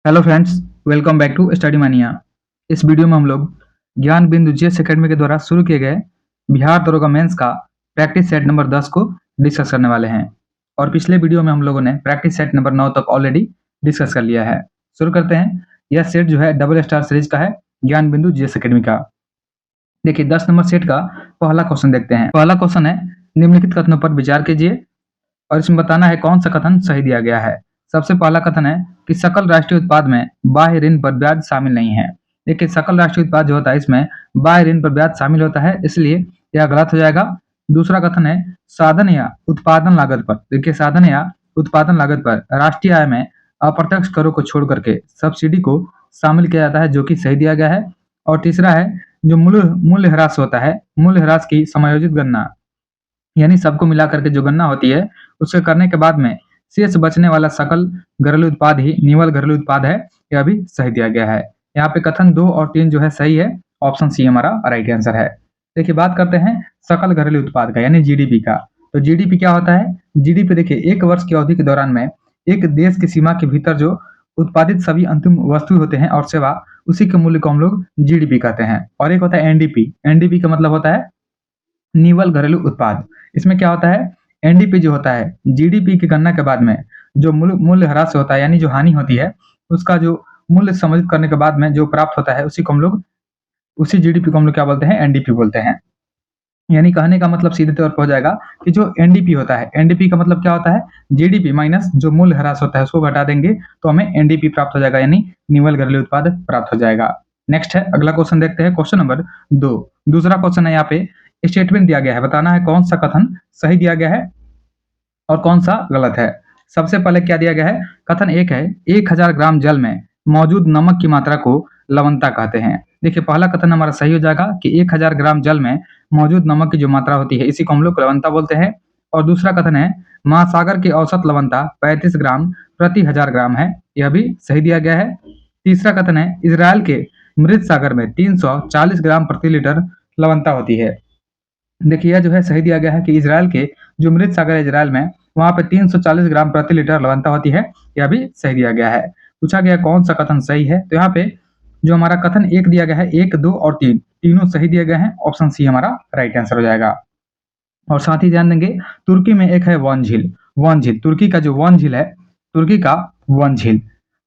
Hello friends, welcome back to study mania. इस video में हम लोग ज्ञान बिंदु जीएस एकेडमी के द्वारा शुरू किए गए बिहार दरोगा मेंस का प्रैक्टिस सेट नंबर 10 को डिस्कस करने वाले हैं। और पिछले वीडियो में हम लोगों ने प्रैक्टिस सेट नंबर 9 तक ऑलरेडी डिस्कस कर लिया है। शुरू करते हैं। यह सेट जो है डबल स्टार सीरीज का है, ज्ञान बिंदु जीएस एकेडमी का। देखिए 10 नंबर सेट का पहला क्वेश्चन देखते हैं। पहला क्वेश्चन है, निम्नलिखित कथनों पर विचार कीजिए और इसमें बताना है कौन सा कथन सही दिया गया है। सबसे पहला कथन है कि सकल राष्ट्रीय उत्पाद में बाह्य ऋण पर ब्याज शामिल नहीं है। देखिए सकल राष्ट्रीय उत्पाद जो होता है इसमें बाह्य ऋण पर ब्याज शामिल होता है, इसलिए यह गलत हो जाएगा। दूसरा कथन है साधन या उत्पादन लागत पर। देखिए साधन या उत्पादन लागत पर राष्ट्रीय आय में अप्रत्यक्ष करों को छोड़ करके सब्सिडी को शामिल किया जाता है, जो कि सही दिया गया है। और तीसरा है जो मूल्य ह्रास होता है, मूल्य ह्रास की समायोजित गणना यानी सबको मिला करके जो गणना होती है उसके करने के बाद में शेष बचने वाला सकल घरेलू उत्पाद ही निवल घरेलू उत्पाद है, यह भी सही दिया गया है। यहाँ पे कथन 2 और 3 जो है सही है, ऑप्शन सी हमारा राइट आंसर है। देखिए बात करते हैं सकल घरेलू उत्पाद का यानी जीडीपी का। तो जीडीपी क्या होता है? जीडीपी देखिए एक वर्ष की अवधि के दौरान में एक देश की सीमा के भीतर जो उत्पादित सभी अंतिम वस्तु होते हैं और सेवा, उसी के मूल्य को हम लोग जीडीपी कहते हैं। और एक होता है एनडीपी। एनडीपी का मतलब होता है निवल घरेलू उत्पाद। इसमें क्या होता है, एनडीपी जो होता है जीडीपी की गणना के बाद में जो मूल्य ह्रास होता है यानी जो हानि होती है उसका जो मूल्य समायोजित करने के बाद में जो प्राप्त होता है उसी जीडीपी को हम लोग क्या बोलते हैं, एनडीपी बोलते हैं। यानी कहने का मतलब सीधे तौर पर हो जाएगा कि जो एनडीपी होता है, एनडीपी का मतलब क्या होता है, जीडीपी माइनस जो मूल्य ह्रास होता है उसको घटा देंगे तो हमें एनडीपी प्राप्त हो जाएगा यानी निवल घरेलू उत्पाद प्राप्त हो जाएगा। नेक्स्ट है अगला क्वेश्चन देखते हैं, क्वेश्चन नंबर 2। दूसरा क्वेश्चन है, यहाँ पे स्टेटमेंट दिया गया है, बताना है कौन सा कथन सही दिया गया है और कौन सा गलत है। सबसे पहले क्या दिया गया है, कथन 1 है 1000 ग्राम जल में मौजूद नमक की मात्रा को लवणता कहते हैं। देखिए पहला कथन हमारा सही हो जाएगा कि 1000 ग्राम जल में मौजूद नमक की जो मात्रा होती है इसी को हम लोग लवणता बोलते हैं। और दूसरा कथन है महासागर की औसत लवणता 35 ग्राम प्रति 1000 ग्राम है, यह भी सही दिया गया है। तीसरा कथन है इसराइल के मृत सागर में 340 ग्राम प्रति लीटर लवणता होती है। देखिए यह जो है सही दिया गया है कि इसराइल के जो मृत सागर है इसराइल में, वहां पे 340 ग्राम प्रति लीटर लवणता होती है, यह भी सही दिया गया है। पूछा गया कौन सा कथन सही है, तो यहाँ पे जो हमारा कथन 1 दिया गया है, 1, 2 और 3 तीनों सही दिए गए हैं, ऑप्शन सी हमारा राइट आंसर हो जाएगा। और साथ ही ध्यान देंगे तुर्की में एक है वन झील। वन झील तुर्की का जो वन झील है, तुर्की का वन झील,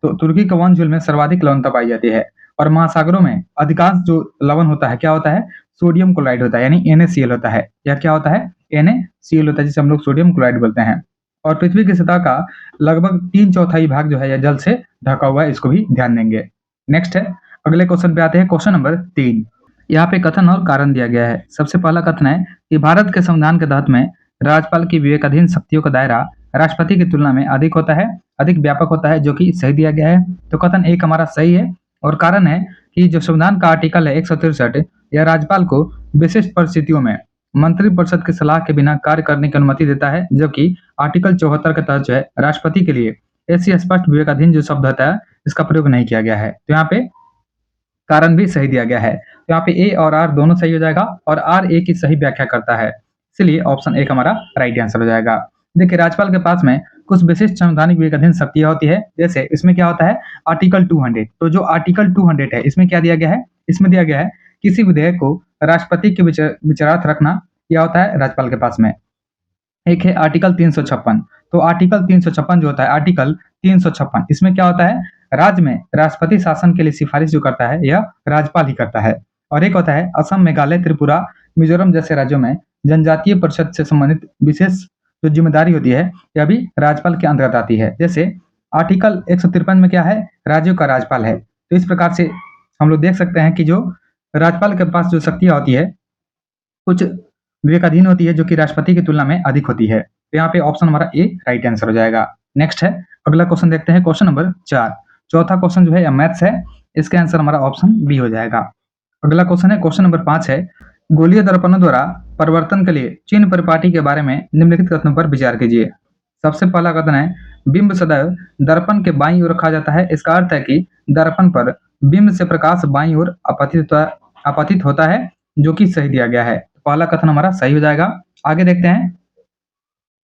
तो तुर्की का वन झील में सर्वाधिक लवणता पाई जाती है। और महासागरों में अधिकांश जो लवण होता है क्या होता है, सोडियम क्लोराइड होता है यानी NaCl होता है। यह क्या होता है, NaCl होता है जिसे हम लोग सोडियम क्लोराइड बोलते हैं। और पृथ्वी की सतह का लगभग 3/4 भाग जो है यह जल से ढका हुआ है, इसको भी ध्यान देंगे। नेक्स्ट है अगले क्वेश्चन पे आते हैं, क्वेश्चन नंबर 3। यहाँ पे कथन और कारण दिया गया है। सबसे पहला कथन है कि भारत के संविधान के तहत में राज्यपाल की विवेकाधीन शक्तियों का दायरा राष्ट्रपति की तुलना में अधिक होता है, अधिक व्यापक होता है, जो कि सही दिया गया है। तो कथन 1 हमारा सही है। और कारण है कि जो संविधान का आर्टिकल है 163, यह राज्यपाल को विशिष्ट परिस्थितियों में मंत्रिपरिषद की सलाह के बिना कार्य करने की अनुमति देता है, जबकि आर्टिकल 74 के तहत जो है राष्ट्रपति के लिए ऐसी स्पष्ट विवेकाधीन जो शब्द होता है इसका प्रयोग नहीं किया गया है। तो यहाँ पे कारण भी सही दिया गया है। तो यहाँ पे ए और आर दोनों सही हो जाएगा और आर ए की सही व्याख्या करता है, इसलिए ऑप्शन 1 हमारा राइट आंसर हो जाएगा। देखिए राज्यपाल के पास में कुछ विशिष्ट संवैधानिक विवेकाधीन शक्तियां होती है, जैसे इसमें क्या होता है आर्टिकल 200। तो जो आर्टिकल 200 है इसमें क्या दिया गया है, इसमें दिया गया है किसी विधेयक को राष्ट्रपति के विचारार्थ रखना, यह होता है राज्यपाल के पास में। एक है आर्टिकल 356। तो आर्टिकल 356 जो होता है, आर्टिकल 356 इसमें क्या होता है, राज्य में राष्ट्रपति शासन के लिए सिफारिश जो करता है यह राज्यपाल ही करता है। और एक होता है असम, मेघालय, त्रिपुरा, मिजोरम जैसे राज्यों में जनजातीय परिषद से संबंधित विशेष जो जिम्मेदारी होती है यह भी राज्यपाल के अंतर्गत आती है। जैसे आर्टिकल 153 में क्या है, राज्यों का राज्यपाल है। तो इस प्रकार से हम लोग देख सकते हैं कि जो राज्यपाल के पास जो शक्तियां होती है कुछ विवेकाधीन होती है, जो कि राष्ट्रपति की तुलना में अधिक होती है। तो यहाँ पे ऑप्शन हमारा ए राइट आंसर हो जाएगा। नेक्स्ट है अगला क्वेश्चन देखते हैं, क्वेश्चन नंबर 4। चौथा क्वेश्चन जो है मैथ्स है, इसके आंसर हमारा ऑप्शन बी हो जाएगा। अगला क्वेश्चन है क्वेश्चन नंबर 5 है, गोलीय दर्पणों द्वारा परिवर्तन के लिए चिन्ह परिपाटी के बारे में निम्नलिखित कथनों पर विचार कीजिए। सबसे पहला कथन है बिंब सदैव दर्पण के बाईं ओर रखा जाता है। इसका अर्थ है कि दर्पण पर बिंब से प्रकाश बाईं ओर आपतित होता है, जो कि सही दिया गया है। पहला कथन हमारा सही हो जाएगा। आगे देखते हैं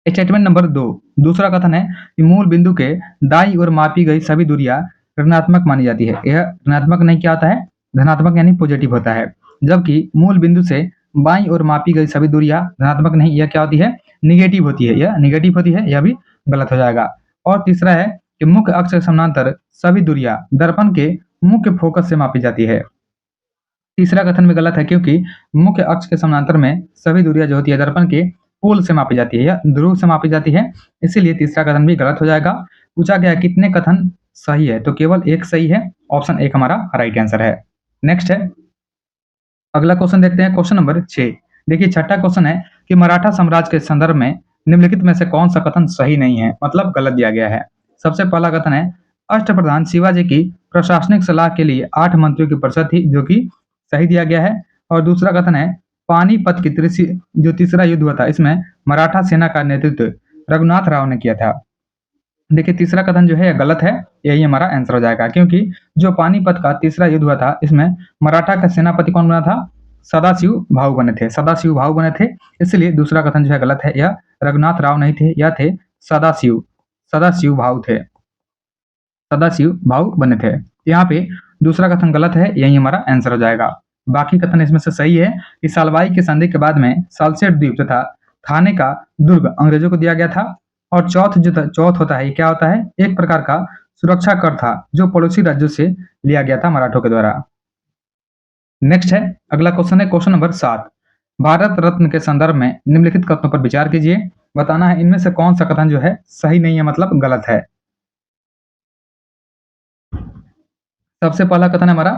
स्टेटमेंट नंबर 2। दूसरा कथन है कि मूल बिंदु के दाईं ओर मापी गई सभी दूरियां ऋणात्मक मानी जाती है। यह ऋणात्मक नहीं क्या होता है, धनात्मक यानी पॉजिटिव होता है। जबकि मूल बिंदु से बाईं ओर मापी गई सभी दूरियां धनात्मक नहीं, यह क्या होती है, निगेटिव होती है। यह निगेटिव होती है, यह भी गलत हो जाएगा। और तीसरा है कि मुख्य अक्ष के समानांतर सभी दूरियां दर्पण के मुख्य फोकस से मापी जाती है। तीसरा कथन भी गलत है, क्योंकि मुख्य अक्ष के समानांतर में सभी दूरियां जो होती है दर्पण के पोल से मापी जाती है या ध्रुव से मापी जाती है, इसीलिए तीसरा कथन भी गलत हो जाएगा। पूछा गया कितने कथन सही है, तो केवल एक सही है, ऑप्शन एक हमारा राइट आंसर है। नेक्स्ट है, अगला क्वेश्चन देखते हैं, क्वेश्चन नंबर 6। देखिए छठा क्वेश्चन है कि मराठा साम्राज्य के संदर्भ में निम्नलिखित में से कौन सा कथन सही नहीं है, मतलब गलत दिया गया है। सबसे पहला कथन है, अष्टप्रधान शिवाजी की प्रशासनिक सलाह के लिए 8 मंत्रियों की परिषद थी, जो कि सही दिया गया है। और दूसरा कथन है, पानीपत की जो तीसरा युद्ध हुआ था, इसमें मराठा सेना का नेतृत्व रघुनाथ राव ने किया था। देखिए तीसरा कथन जो है गलत है, यही हमारा आंसर हो जाएगा, क्योंकि जो पानीपत का तीसरा युद्ध हुआ था, इसमें मराठा का सेनापति कौन बना था, सदाशिव भाऊ बने थे, सदाशिव भाऊ बने थे। इसलिए दूसरा कथन जो है गलत है, यह रघुनाथ राव नहीं थे, यह थे सदाशिव सदाशिव भाऊ थे, सदाशिव भाऊ बने थे। यहाँ पे दूसरा कथन गलत है, यही हमारा आंसर हो जाएगा। बाकी कथन इसमें से सही है कि सालवाई की संधि के बाद में सालसेट द्वीप तथा थाने का दुर्ग अंग्रेजों को दिया गया था। और चौथ होता है, ये क्या होता है, एक प्रकार का सुरक्षा कर था जो पड़ोसी राज्यों से लिया गया था मराठों के द्वारा। नेक्स्ट है, अगला क्वेश्चन है क्वेश्चन नंबर 7। भारत रत्न के संदर्भ में निम्नलिखित कथनों पर विचार कीजिए। बताना है इनमें से कौन सा कथन जो है सही नहीं है, मतलब गलत है। सबसे पहला कथन है हमारा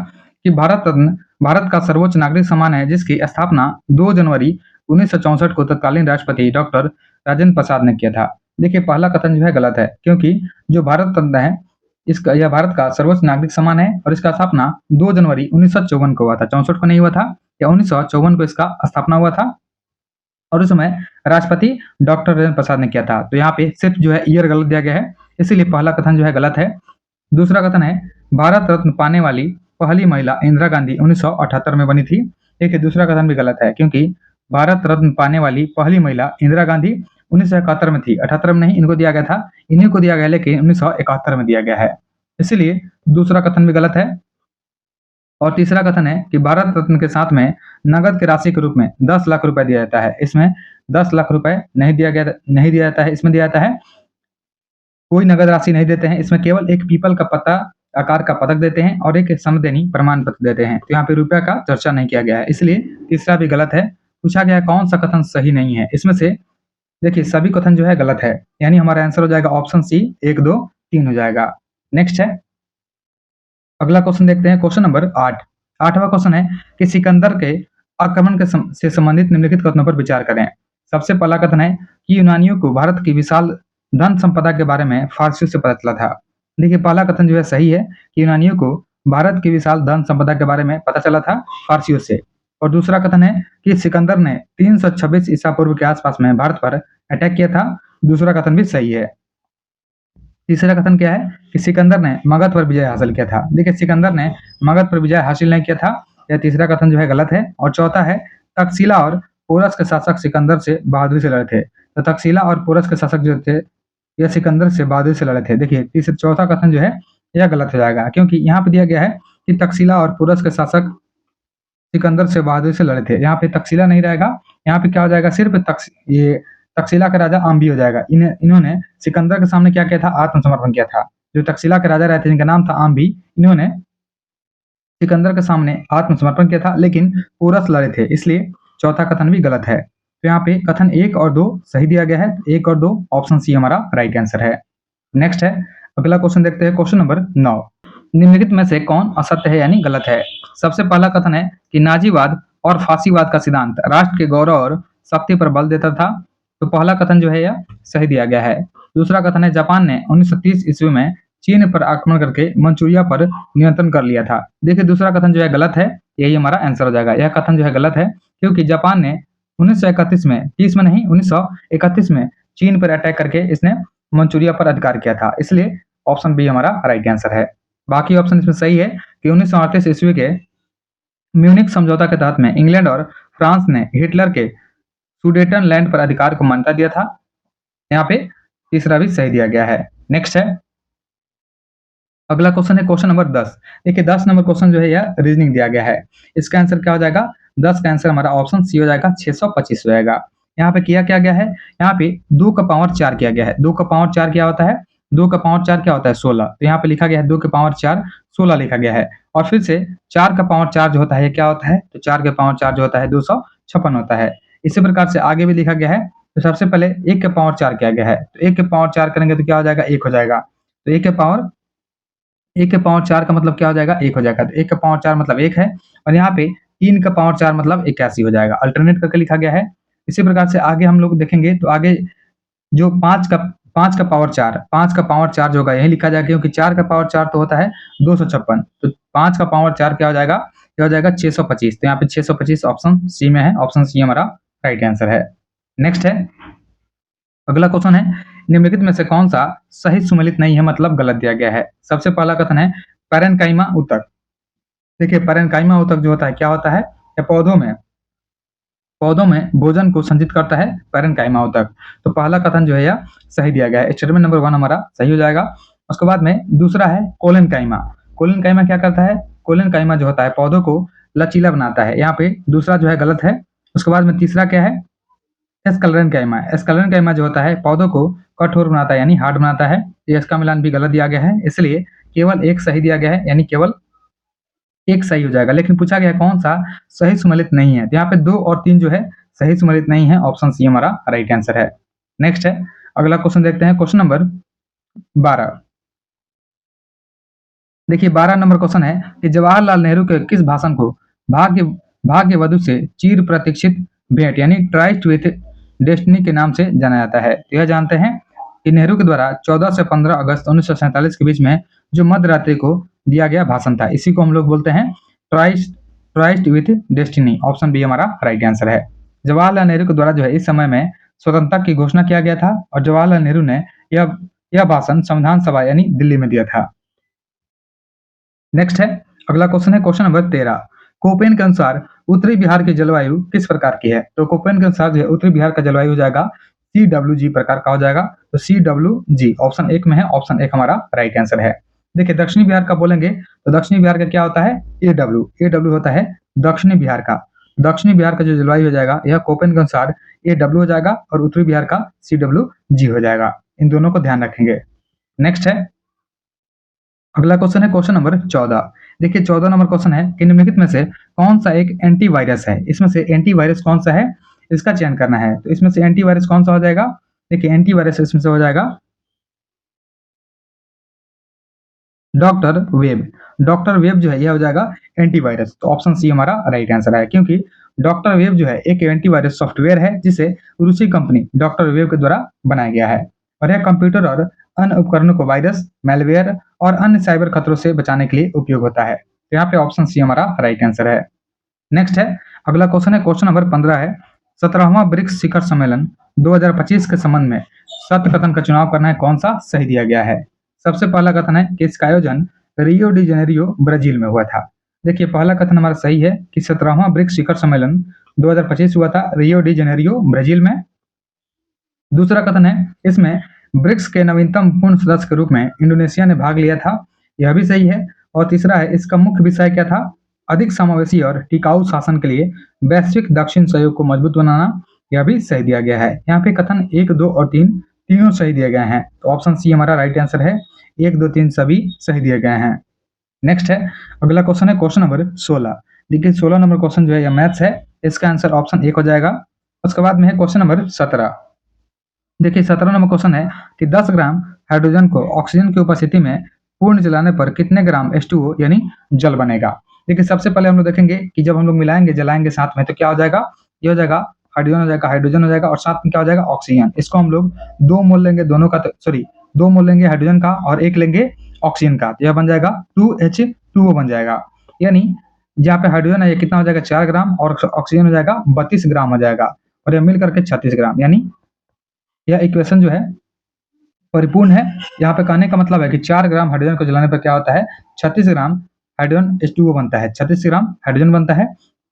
कि भारत रत्न भारत का सर्वोच्च नागरिक सम्मान है, जिसकी स्थापना 2 जनवरी 1964 को तत्कालीन राष्ट्रपति डॉक्टर राजेंद्र प्रसाद ने किया था। देखिए पहला कथन जो है गलत है, क्योंकि जो भारत रत्न है इसका, यह भारत का सर्वोच्च नागरिक सम्मान है और इसका स्थापना 2 जनवरी 1954 को हुआ था, 64 को नहीं हुआ था, या 1954 को इसका स्थापना हुआ था। और उस समय राष्ट्रपति डॉक्टर राजेंद्र प्रसाद ने किया था। तो यहाँ पे सिर्फ जो है ईयर गलत दिया गया है, इसीलिए पहला कथन जो है गलत है। दूसरा कथन है, भारत रत्न पाने वाली पहली महिला इंदिरा गांधी 1978 में बनी थी। देखिए दूसरा कथन भी गलत है, क्योंकि भारत रत्न पाने वाली पहली महिला इंदिरा गांधी 1971 में थी, 78 में नहीं, इनको दिया गया था, इन्हीं को दिया गया, लेकिन 1971 में दिया गया है, इसलिए दूसरा कथन भी गलत है। और तीसरा कथन है कि भारत रत्न के साथ में नगद की राशि के रूप में 10 लाख रुपए दिया जाता है, इसमें 10 लाख रुपए नहीं दिया जाता है, इसमें दिया जाता है कोई नगद राशि नहीं देते हैं, इसमें केवल एक पीपल का पत्ता आकार का पदक देते हैं और एक समदेनी प्रमाण पत्र देते हैं। तो यहाँ पे रुपया का चर्चा नहीं किया गया है, इसलिए तीसरा भी गलत है। पूछा गया है कौन सा कथन सही नहीं है, इसमें से देखिए सभी कथन जो है गलत है, यानी हमारा आंसर हो जाएगा ऑप्शन सी, 1, 2, 3 हो जाएगा। नेक्स्ट है, अगला क्वेश्चन देखते हैं, क्वेश्चन नंबर 8। 8वां क्वेश्चन है कि सिकंदर के आक्रमण के से संबंधित निम्नलिखित कथनों पर विचार करें। सबसे पहला कथन है कि यूनानियों को भारत की विशाल धन संपदा के बारे में फारसियों से पता चला था। देखिए पहला कथन जो है सही है कि यूनानियों को भारत की विशाल धन संपदा के बारे में पता चला था फारसियों से। और दूसरा कथन है कि सिकंदर ने 326 ईसा पूर्व के आसपास में भारत पर अटैक किया था। दूसरा कथन भी सही है। तीसरा कथन क्या है कि सिकंदर ने मगध पर विजय हासिल किया था। देखिए सिकंदर ने मगध पर विजय हासिल नहीं किया था, यह तीसरा कथन जो है गलत है। और चौथा है, तक्षशिला और पोरस के शासक सिकंदर से बहादुरी से लड़े थे। तो तक्षशिला और पोरस के शासक जो थे यह सिकंदर से बहादुरी से लड़े थे। देखिए तीसरा चौथा कथन जो है यह गलत हो जाएगा, क्योंकि यहाँ पे दिया गया है कि तक्षशिला और पोरस के शासक सिकंदर से बहादुरी से लड़े थे। यहाँ पे तक्षशिला नहीं रहेगा, यहाँ पे क्या हो जाएगा, सिर्फ ये तक्षशिला का राजा आम्बी हो जाएगा। इन्होंने सिकंदर के सामने क्या किया था, आत्मसमर्पण किया था। जो तक्षशिला के राजा रहे थे जिनका नाम था आम्बी, इन्होंने सिकंदर के सामने आत्मसमर्पण किया था, लेकिन पोरस लड़े थे, इसलिए चौथा कथन भी गलत है। तो यहाँ पे कथन 1 और 2 सही दिया गया है, 1 और 2 ऑप्शन सी हमारा राइट आंसर है। नेक्स्ट है, अगला क्वेश्चन देखते हैं, क्वेश्चन नंबर 9। निम्नलिखित में से कौन असत्य है यानी गलत है। सबसे पहला कथन है कि नाजीवाद और फांसीवाद का सिद्धांत राष्ट्र के गौरव और शक्ति पर बल देता था। तो पहला कथन जो है यह सही दिया गया है। दूसरा कथन है, जापान ने 1930 ईस्वी में चीन पर आक्रमण करके मंचूरिया पर नियंत्रण कर लिया था। देखिए दूसरा कथन जो है गलत है, यही हमारा आंसर हो जाएगा। यह कथन जो है गलत है, क्योंकि जापान ने 1931 में, 30 में नहीं, 1931 में चीन पर अटैक करके इसने मंचूरिया पर अधिकार किया था, इसलिए ऑप्शन बी हमारा राइट आंसर है। बाकी ऑप्शन इसमें सही है कि 1938 ईस्वी के म्यूनिक समझौता के तहत में इंग्लैंड और फ्रांस ने हिटलर के सुडेटनलैंड पर अधिकार को मान्यता दिया था। यहाँ पे तीसरा भी सही दिया गया है। नेक्स्ट है, अगला क्वेश्चन है क्वेश्चन नंबर 10। देखिए 10 नंबर क्वेश्चन जो है यह रीजनिंग दिया गया है। इसका आंसर क्या हो जाएगा? 10 का आंसर हमारा ऑप्शन सी हो जाएगा, 625 हो जाएगा। यहाँ पे किया क्या गया है? यहाँ पे 2 का पावर 4 किया गया है। 2 का पावर 4 क्या होता है? 2 का पावर 4 क्या होता है? 16। तो यहाँ पे लिखा गया है 2 के पावर 4 16 लिखा गया है। और फिर से 4 का पावर 4 जो होता है ये क्या होता है? तो 4 के पावर 4 जो होता है 256 होता है। इसी प्रकार से आगे भी लिखा गया है। तो सबसे पहले 1 के पावर 4 किया गया है। तो 1 के पावर 4 करेंगे तो क्या हो जाएगा? 1 हो जाएगा। तो 1 के पावर 4 का मतलब क्या हो जाएगा? 1 हो जाएगा। तो 1 का पावर 4 मतलब 1 है और यहाँ पे 3 का पावर 4 मतलब 81 हो जाएगा। अल्टरनेट करके लिखा गया है। इसी प्रकार से आगे हम लोग देखेंगे तो आगे जो 5 का पावर 4 जो होगा यही लिखा जाएगा क्योंकि 4 का पावर 4 तो होता है 256। तो 5 का पावर 4 क्या हो जाएगा? क्या हो जाएगा? 625। तो यहाँ पे 625 ऑप्शन सी में है। ऑप्शन सी हमारा राइट आंसर है। नेक्स्ट है, अगला क्वेश्चन है, निम्नलिखित में से कौन सा सही सुमेलित नहीं है मतलब गलत दिया गया है? सबसे पहला कथन है पैरेन्काइमा ऊतक। देखिए पैरेन्काइमा ऊतक जो होता है क्या होता है? या पौधों में भोजन को संचित करता है पैरेन्काइमा ऊतक। तो पहला कथन जो है यह सही दिया गया है। स्टेटमेंट नंबर 1 हमारा सही हो जाएगा। उसके बाद में दूसरा है कोलेनकाइमा। कोलेनकाइमा क्या करता है? कोलेनकाइमा जो होता है पौधों को लचीला बनाता है। यहाँ पे दूसरा जो है गलत है। उसके बाद में तीसरा क्या है? एस्कलेरेन्काइमा। एस्कलेरेन्काइमा जो होता है पौधों को कठोर बनाता है यानी हार्ड बनाता है। ये इसका मिलान भी गलत दिया गया है, इसलिए केवल एक सही दिया गया है यानी केवल एक सही हो जाएगा। लेकिन पूछा गया है कौन सा सही सुमेलित नहीं है, तो यहाँ पे 2 और 3 जो है सही सुमेलित नहीं है। ऑप्शन सी हमारा राइट आंसर है। नेक्स्ट है, अगला क्वेश्चन देखते हैं, क्वेश्चन नंबर 12। देखिए 12 नंबर क्वेश्चन है कि जवाहरलाल नेहरू के किस भाषण को भाग्य भाग्यवधु से चिर प्रतीक्षित भेंट यानी ट्राइस्ट विथ डेस्टिनी के नाम से जाना जाता है? तो यह जानते हैं कि नेहरू के द्वारा 14 से 15 अगस्त 1947 के बीच में जो मध्य रात्रि को दिया गया भाषण था, इसी को हम लोग बोलते हैं tryst tryst with destiny. Option B हमारा राइट आंसर है। जवाहरलाल नेहरू के द्वारा जो है इस समय में स्वतंत्रता की घोषणा किया गया था और जवाहरलाल नेहरू ने यह भाषण संविधान सभा यानी दिल्ली में दिया था। नेक्स्ट है, अगला क्वेश्चन है क्वेश्चन नंबर 13। कोपेन के अनुसार उत्तरी बिहार की जलवायु किस प्रकार की है? तो कोपेन के अनुसार जो है उत्तरी बिहार का जलवायु हो जाएगा CWG प्रकार का हो जाएगा। तो CWG ऑप्शन 1 में है। ऑप्शन 1 हमारा राइट आंसर है। देखिए दक्षिणी बिहार का बोलेंगे तो दक्षिणी बिहार का क्या होता है? AW होता है दक्षिणी बिहार का। दक्षिणी बिहार का जो जलवायु हो जाएगा यह कोपेन के अनुसार AW हो जाएगा और उत्तरी बिहार का CWG हो जाएगा। इन दोनों को ध्यान रखेंगे। नेक्स्ट है, अगला क्वेश्चन है क्वेश्चन नंबर 14। देखिए 14 नंबर क्वेश्चन है कि निम्नलिखित में से कौन सा एक एंटीवायरस है? इसमें से एंटीवायरस कौन सा है इसका चयन करना है। तो इसमें से एंटीवायरस कौन सा हो जाएगा? देखिए एंटीवायरस इसमें से हो जाएगा डॉक्टर वेब। डॉक्टर वेब जो है यह हो जाएगा एंटीवायरस। तो ऑप्शन सी हमारा राइट आंसर है क्योंकि डॉक्टर वेब जो है एक एंटीवायरस सॉफ्टवेयर है जिसे रूसी कंपनी डॉक्टर वेब के द्वारा बनाया गया है और यह कंप्यूटर और अन्य उपकरणों को वायरस, मैलवेयर और अन्य साइबर खतरों से बचाने के लिए उपयोग होता है। तो यहाँ पे ऑप्शन सी हमारा राइट आंसर है। नेक्स्ट है, अगला क्वेश्चन है क्वेश्चन नंबर 15 है 17वां ब्रिक्स शिखर सम्मेलन 2025 के संबंध में सत्य कथन का चुनाव करना है, कौन सा सही दिया गया है? सबसे पहला कथन है कि इसका आयोजन रियो डी जेनेरियो ब्राजील में हुआ था। देखिए पहला कथन हमारा सही है कि 17वां ब्रिक्स शिखर सम्मेलन 2025 हुआ था रियो डी जेनेरियो ब्राजील में। दूसरा कथन है इसमें ब्रिक्स के नवीनतम पूर्ण सदस्य के रूप में इंडोनेशिया ने भाग लिया था, यह भी सही है। और तीसरा है इसका मुख्य विषय क्या था? अधिक समावेशी और टिकाऊ शासन के लिए वैश्विक दक्षिण सहयोग को मजबूत बनाना, यह भी सही दिया गया है। यहाँ पे कथन 1, 2 और 3 तीनों सही दिए गए हैं। तो ऑप्शन सी हमारा राइट आंसर है। 1, 2, 3 सभी सही दिए गए हैं। नेक्स्ट है, अगला क्वेश्चन है क्वेश्चन नंबर 16। देखिए 16 नंबर क्वेश्चन जो है यह मैथ्स है, इसका आंसर ऑप्शन 1 हो जाएगा। उसके बाद में है क्वेश्चन नंबर 17। देखिए 17 नंबर क्वेश्चन है कि 10 ग्राम हाइड्रोजन को ऑक्सीजन की उपस्थिति में पूर्ण जलाने पर कितने ग्राम H2O यानी जल बनेगा? देखिए सबसे पहले हम लोग देखेंगे कि जब हम लोग मिलाएंगे जलाएंगे साथ में तो क्या हो जाएगा? ये हो जाएगा हाइड्रोजन हो जाएगा और साथ में क्या हो जाएगा? ऑक्सीजन। इसको हम लोग 2 मोल लेंगे, दोनों का 2 मोल लेंगे हाइड्रोजन का और 1 लेंगे ऑक्सीजन का, तो यह बन जाएगा 2H2O बन जाएगा। यानी जहाँ पे हाइड्रोजन है ये कितना हो जाएगा? 4 ग्राम और ऑक्सीजन हो जाएगा 32 ग्राम हो जाएगा और यह मिल करके 36 ग्राम, यानी यह इक्वेशन जो है परिपूर्ण है। यहाँ पे कहने का मतलब है कि 4 ग्राम हाइड्रोजन को जलाने पर क्या होता है? 36 ग्राम हाइड्रोजन H2O बनता है। 36 ग्राम हाइड्रोजन बनता है,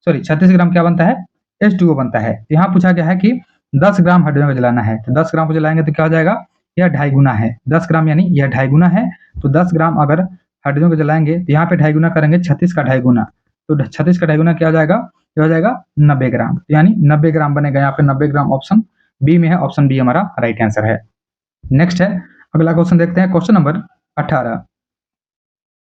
36 ग्राम क्या बनता है? H2O बनता है। यहाँ पूछा गया है कि 10 ग्राम हाइड्रोजन को जलाना है, तो 10 ग्राम को जलाएंगे तो क्या हो जाएगा? यह 2.5 गुना है। 10 ग्राम यानी यह 2.5 गुना है। तो 10 ग्राम अगर हाइड्रोजन को जलाएंगे तो यहाँ पे 2.5 गुना करेंगे 36 का 2.5 गुना, तो 36 का 2.5 गुना क्या हो जाएगा, ये हो जाएगा 90 ग्राम, यानी 90 ग्राम बनेगा। यहाँ पे 90 ग्राम ऑप्शन बी में है, ऑप्शन बी हमारा राइट आंसर है। नेक्स्ट है, अगला क्वेश्चन देखते हैं, क्वेश्चन नंबर 18।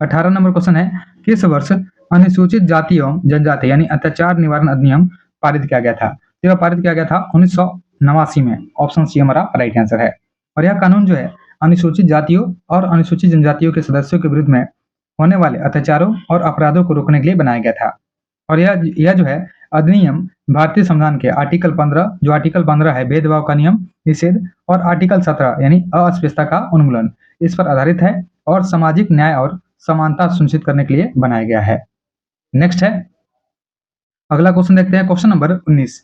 18 नंबर क्वेश्चन है, किस वर्ष अनुसूचित जाति एवं जनजाति यानी अत्याचार निवारण अधिनियम पारित किया गया था? तो यह पारित किया गया था 1989 में, ऑप्शन सी हमारा राइट आंसर है। और यह कानून जो है अनुसूचित जातियों और अनुसूचित जनजातियों के सदस्यों के विरुद्ध में होने वाले अत्याचारों और अपराधों को रोकने के लिए बनाया गया था। और यह जो है अधिनियम भारतीय संविधान के आर्टिकल 15, जो आर्टिकल 15 है भेदभाव का नियम निषेध, और आर्टिकल 17 यानी अस्पृश्यता का उन्मूलन, इस पर आधारित है और सामाजिक न्याय और समानता सुनिश्चित करने के लिए बनाया गया है। नेक्स्ट है, अगला क्वेश्चन देखते हैं, क्वेश्चन नंबर 19।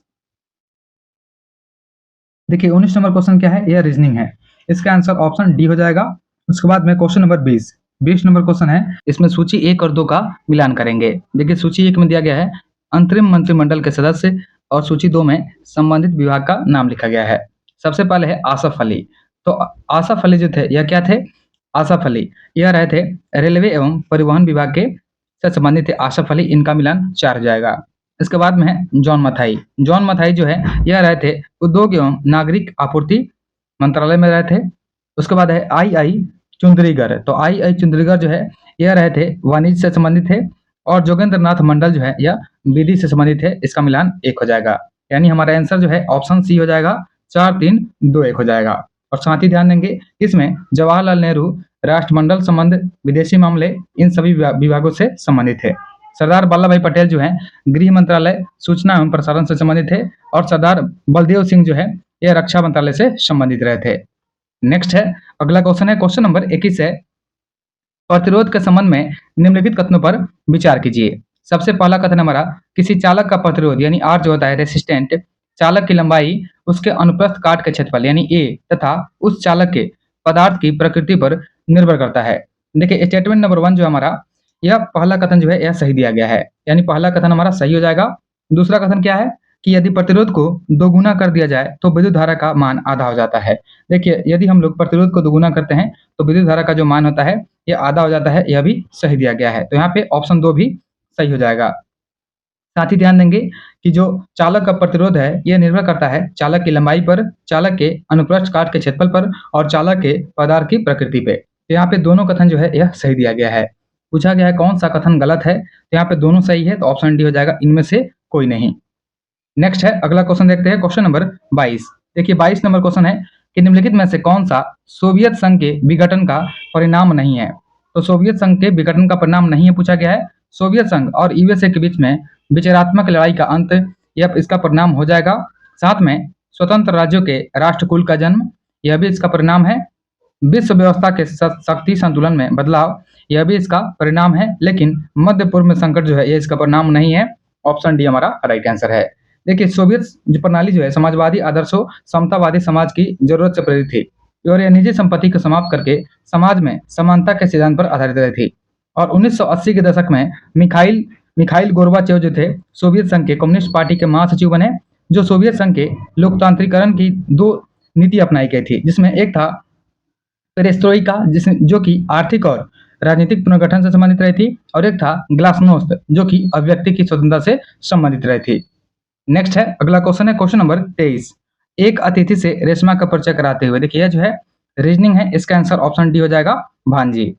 देखिए 19 नंबर क्वेश्चन क्या है, यह रीजनिंग है, इसका आंसर ऑप्शन डी हो जाएगा। उसके बाद में क्वेश्चन नंबर 20 नंबर क्वेश्चन है, इसमें सूची 1 और 2 का मिलान करेंगे। देखिए सूची 1 में दिया गया है अंतरिम मंत्रिमंडल के सदस्य, और सूची 2 में संबंधित विभाग का नाम लिखा गया है। सबसे पहले है आसफ अली। तो आसफ अली जो थे, यह क्या थे, आसफ अली यह रहे थे रेलवे एवं परिवहन विभाग के से संबंधित थे आसफ अली, इनका मिलान 4 हो जाएगा। इसके बाद में है जॉन मथाई। जॉन मथाई जो है यह रहे थे उद्योग एवं नागरिक आपूर्ति मंत्रालय में रहे थे। उसके बाद है आई चुंदरीगर। तो आई चुंदरीगर जो है यह रहे थे वाणिज्य से संबंधित थे। और जोगेंद्र नाथ मंडल जो है यह विधि से संबंधित है, इसका मिलान 1 हो जाएगा। यानी हमारा आंसर जो है ऑप्शन सी हो जाएगा, 4, 3, 2, 1 हो जाएगा। और साथ ही ध्यान देंगे इसमें जवाहरलाल नेहरू राष्ट्रमंडल संबंध, विदेशी मामले, इन सभी विभागों से संबंधित है। सरदार वल्लभ भाई पटेल जो है गृह मंत्रालय, सूचना एवं प्रसारण से संबंधित थे। और सरदार बलदेव सिंह जो है यह रक्षा मंत्रालय से संबंधित रहे थे। नेक्स्ट है, अगला क्वेश्चन है, क्वेश्चन नंबर 21 है, प्रतिरोध के संबंध में निम्नलिखित कथनों पर विचार कीजिए। सबसे पहला कथन हमारा, किसी चालक का प्रतिरोध यानी आर जो होता है रेसिस्टेंट, चालक की लंबाई उसके अनुप्रस्थ काट के क्षेत्रफल यानी ए तथा उस चालक के पदार्थ की प्रकृति पर निर्भर करता है। देखिए स्टेटमेंट नंबर 1 जो हमारा, यह पहला कथन जो है यह सही दिया गया है, यानी पहला कथन हमारा सही हो जाएगा। दूसरा कथन क्या है कि यदि प्रतिरोध को दोगुना कर दिया जाए तो विद्युत धारा का मान आधा हो जाता है। देखिए यदि हम लोग प्रतिरोध को दोगुना करते हैं तो विद्युत धारा का जो मान होता है यह आधा हो जाता है, यह भी सही दिया गया है। तो यहाँ पे ऑप्शन 2 भी सही हो जाएगा। साथ ही ध्यान देंगे कि जो चालक का प्रतिरोध है यह निर्भर करता है चालक की लंबाई पर, चालक के अनुप्रस्थ काट के क्षेत्रफल पर और चालक के पदार्थ की प्रकृति पे। तो यहाँ पे दोनों कथन जो है यह सही दिया गया है। पूछा गया है कौन सा कथन गलत है, तो यहाँ पे दोनों सही है, तो ऑप्शन डी हो जाएगा, इनमें से कोई नहीं। नेक्स्ट है, अगला क्वेश्चन देखते हैं, क्वेश्चन नंबर 22। देखिए 22 नंबर क्वेश्चन है कि निम्नलिखित में से कौन सा सोवियत संघ के विघटन का परिणाम नहीं है। तो सोवियत संघ के विघटन का परिणाम नहीं है पूछा गया है। सोवियत संघ और यूएसए के बीच में विचारात्मक लड़ाई का अंत, यह इसका परिणाम हो जाएगा। साथ में स्वतंत्र राज्यों के राष्ट्रकुल का जन्म, यह भी इसका परिणाम है। विश्व व्यवस्था के शक्ति संतुलन में बदलाव, यह भी इसका परिणाम है। लेकिन मध्य पूर्व में संकट जो है यह इसका परिणाम नहीं है। ऑप्शन डी हमारा राइट आंसर है। देखिए सोवियत जो प्रणाली जो है समाजवादी आदर्शों, समतावादी समाज की जरूरत से प्रेरित थी और यह निजी संपत्ति को समाप्त करके समाज में समानता के सिद्धांत पर आधारित रही थी। और 1980 के दशक में मिखाइल गोर्बाचेव जो थे सोवियत संघ के कम्युनिस्ट पार्टी के महासचिव बने, जो सोवियत संघ के लोकतांत्रिकरण की 2 नीति अपनाई गई थी, जिसमें एक था पेरेस्ट्रोइका जो कि आर्थिक और राजनीतिक पुनर्गठन से संबंधित रही थी, और एक था ग्लासनोस्त जो कि अभिव्यक्ति की स्वतंत्रता से संबंधित रही थी। नेक्स्ट है, अगला क्वेश्चन है, क्वेश्चन नंबर 23। एक अतिथि से रेशमा का परिचय कराते हुए, देखिए जो है रीजनिंग है, इसका आंसर ऑप्शन डी हो जाएगा, भांजी।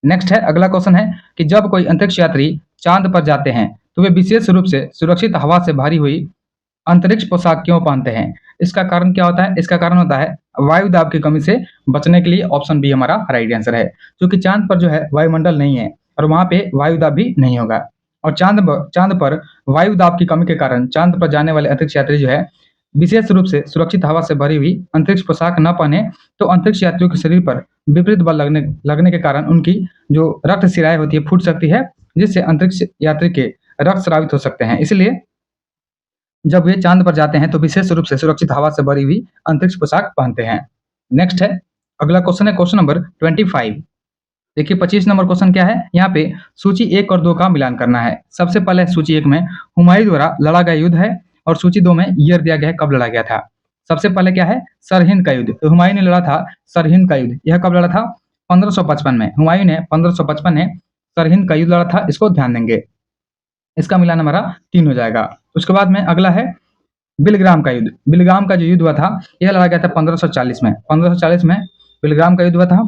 नेक्स्ट है, अगला क्वेश्चन है कि जब कोई अंतरिक्ष यात्री चांद पर जाते हैं तो वे विशेष रूप से सुरक्षित हवा से भरी हुई अंतरिक्ष पोशाक क्यों पहनते हैं। इसका कारण क्या होता है, इसका कारण होता है वायु दाब की कमी से बचने के लिए। ऑप्शन बी हमारा राइट आंसर है, क्योंकि चांद पर जो है वायुमंडल नहीं है और वहां पे वायु दाब भी नहीं होगा। और चांद पर वायु दाब की कमी के कारण चांद पर जाने वाले अंतरिक्ष यात्री जो है विशेष रूप से सुरक्षित हवा से भरी हुई अंतरिक्ष पोशाक न पहने तो अंतरिक्ष यात्रियों के शरीर पर विपरीत बल लगने के कारण उनकी जो रक्त शिराएं होती है फूट सकती है, जिससे अंतरिक्ष यात्री के रक्त स्रावित हो सकते हैं। इसलिए जब वे चांद पर जाते हैं तो विशेष रूप से सुरक्षित हवा से भरी हुई अंतरिक्ष पोशाक पहनते हैं। नेक्स्ट है, अगला क्वेश्चन है, क्वेश्चन नंबर 25। देखिए 25 नंबर क्वेश्चन क्या है, यहाँ पे सूची 1 और 2 का मिलान करना है। सबसे पहले सूची 1 में हुमायूं द्वारा लड़ा गया युद्ध है और सूची 2 में ईयर दिया गया है कब लड़ा गया था। सबसे पहले क्या है, सरहिंद का युद्ध। तो हुमायूं ने लड़ा था सरहिंद का युद्ध, यह कब लड़ा था, 1555 में हुमायूं ने 1555 में सरहिंद का युद्ध लड़ा था, इसको ध्यान देंगे। इसका मिलान हमारा 3 हो जाएगा। उसके बाद में अगला है बिलग्राम का युद्ध। बिलग्राम का जो युद्ध हुआ था यह लड़ा गया था 1540 में। 1540 में बिलग्राम का युद्ध हुआ था।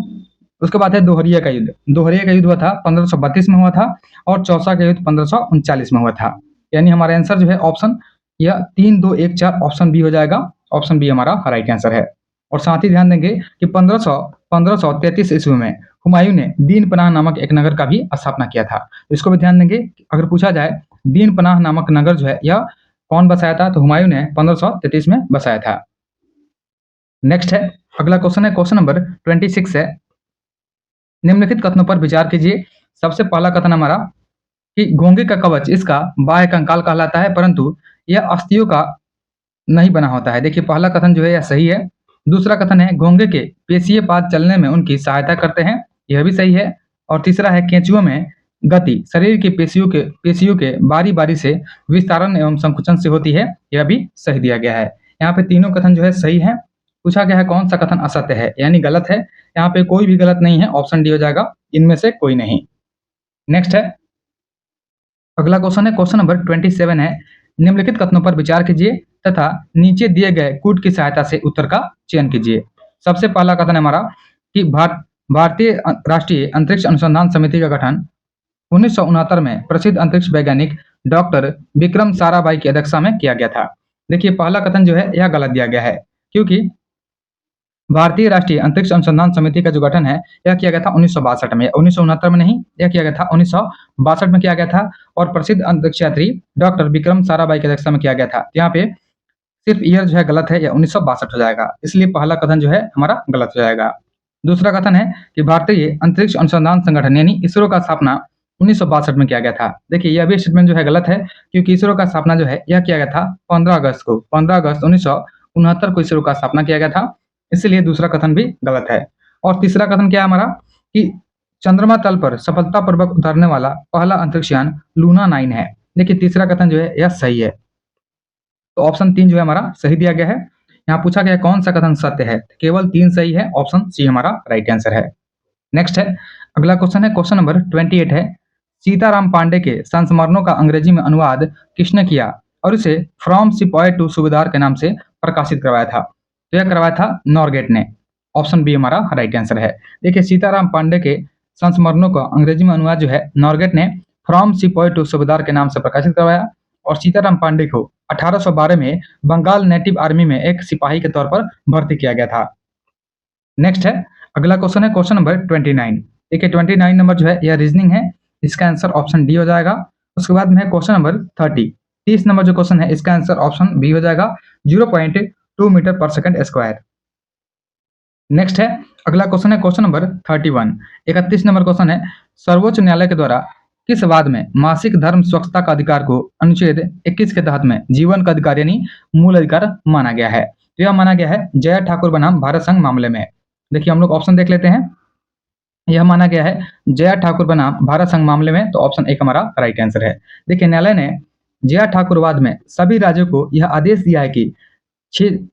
उसके बाद है दोहरिया का युद्ध। दोहरिया का युद्ध हुआ था 1532 में हुआ था और चौसा का युद्ध 1539 में हुआ था। यानी हमारा आंसर जो है ऑप्शन यह 3, 2, 1, 4 ऑप्शन बी हो जाएगा। ऑप्शन बी हमारा राइट आंसर है। और साथ ही ध्यान देंगे कि 1533 ईस्वी में हुमायूं ने दीन पनाह नामक एक नगर का भी स्थापना किया था। तो इसको भी ध्यान देंगे। अगर पूछा जाए दीन पनाह नामक नगर जो है यह कौन बसाया था, तो हुमायूं ने 1533 में बसाया था। नेक्स्ट है अगला क्वेश्चन है, क्वेश्चन नंबर 26 है। निम्नलिखित कथनों पर विचार कीजिए। सबसे पहला कथन हमारा कि घोंघे का कवच इसका बाह्य कंकाल कहलाता है, परंतु यह अस्थियों का नहीं बना होता है। देखिए पहला कथन जो है यह सही है। दूसरा कथन है घोंघे के पेशीय पाद चलने में उनकी सहायता करते हैं, यह भी सही है। और तीसरा है केंचुओं में गति शरीर की पेशियों के बारी बारी से विस्तारण एवं संकुचन से होती है, यह भी सही दिया गया है। यहाँ पे तीनों कथन जो है सही है। पूछा गया है कौन सा कथन असत्य है यानी गलत है। यहाँ पे कोई भी गलत नहीं है, ऑप्शन डी हो जाएगा, इनमें से कोई नहीं। नेक्स्ट है अगला क्वेश्चन है, क्वेश्चन नंबर 27 है। निम्नलिखित कथनों पर विचार कीजिए तथा नीचे दिए गए कूट की सहायता से उत्तर का चयन कीजिए। सबसे पहला कथन है हमारा कि भारतीय राष्ट्रीय अंतरिक्ष अनुसंधान समिति का गठन 1969 में प्रसिद्ध अंतरिक्ष वैज्ञानिक डॉक्टर विक्रम साराभाई की अध्यक्षता में किया गया था। देखिए पहला कथन जो है यह गलत दिया गया है, क्योंकि भारतीय राष्ट्रीय अंतरिक्ष अनुसंधान समिति का जो गठन है यह किया गया था 1962 में, 1969 में नहीं, यह किया गया था 1962 में किया गया था। और प्रसिद्ध अंतरिक्ष यात्री डॉक्टर विक्रम साराभाई की अध्यक्षता में किया गया था। यहाँ पे सिर्फ ईयर जो है गलत है, यह 1962 हो जाएगा, इसलिए पहला कथन जो है हमारा गलत हो जाएगा। दूसरा कथन है कि भारतीय अंतरिक्ष अनुसंधान संगठन यानी इसरो का स्थापना 1962 में किया गया था। देखिए यह भी स्टेटमेंट जो है गलत है, क्योंकि इसरो का स्थापना जो है यह किया गया था 15 अगस्त 1969 को इसरो का स्थापना किया गया था, इसलिए दूसरा कथन भी गलत है। और तीसरा कथन क्या है हमारा कि चंद्रमा तल पर सफलतापूर्वक उतरने वाला पहला अंतरिक्ष यान लूना 9 है। देखिए तीसरा कथन जो है यह सही है, तो ऑप्शन 3 जो है हमारा सही दिया गया है। यहाँ पूछा गया कौन सा कथन सत्य है, केवल 3 सही है, ऑप्शन सी हमारा राइट आंसर है। नेक्स्ट है अगला क्वेश्चन है, क्वेश्चन नंबर 28 है। सीताराम पांडे के संस्मरणों का अंग्रेजी में अनुवाद किसने किया और इसे फ्रॉम सिपॉय टू सूबेदार के नाम से प्रकाशित करवाया था? तो यह करवाया था नॉर्गेट ने। ऑप्शन बी हमारा राइट आंसर है। देखिए सीताराम पांडे के संस्मरणों का अंग्रेजी में अनुवाद जो है नॉर्गेट ने फ्रॉम सिपॉय टू सूबेदार के नाम से प्रकाशित करवाया। और सीताराम पांडे को 1812 में बंगाल नेटिव आर्मी में एक सिपाही के तौर पर भर्ती किया गया था। नेक्स्ट है अगला क्वेश्चन है, क्वेश्चन नंबर 29। देखिए 29 नंबर जो है यह रीजनिंग है, इसका आंसर ऑप्शन डी हो जाएगा। उसके बाद में है क्वेश्चन नंबर 30 नंबर जो क्वेश्चन है इसका आंसर ऑप्शन बी हो जाएगा, 0.2 मीटर पर सेकंड स्क्वायर। नेक्स्ट है अगला क्वेश्चन है, क्वेश्चन नंबर 31। 31 नंबर क्वेश्चन है, सर्वोच्च न्यायालय के द्वारा किस वाद में मासिक धर्म स्वच्छता का अधिकार को अनुच्छेद 21 के तहत में जीवन का अधिकार यानी मूल अधिकार माना गया है? तो यह माना गया है जया ठाकुर बनाम भारत संघ मामले में। देखिए हम लोग ऑप्शन देख लेते हैं। यह माना गया है जया ठाकुर बनाम भारत संघ मामले में, तो ऑप्शन 1 हमारा राइट आंसर है। देखिए न्यायालय ने जया ठाकुर वाद में सभी राज्यों को यह आदेश दिया है कि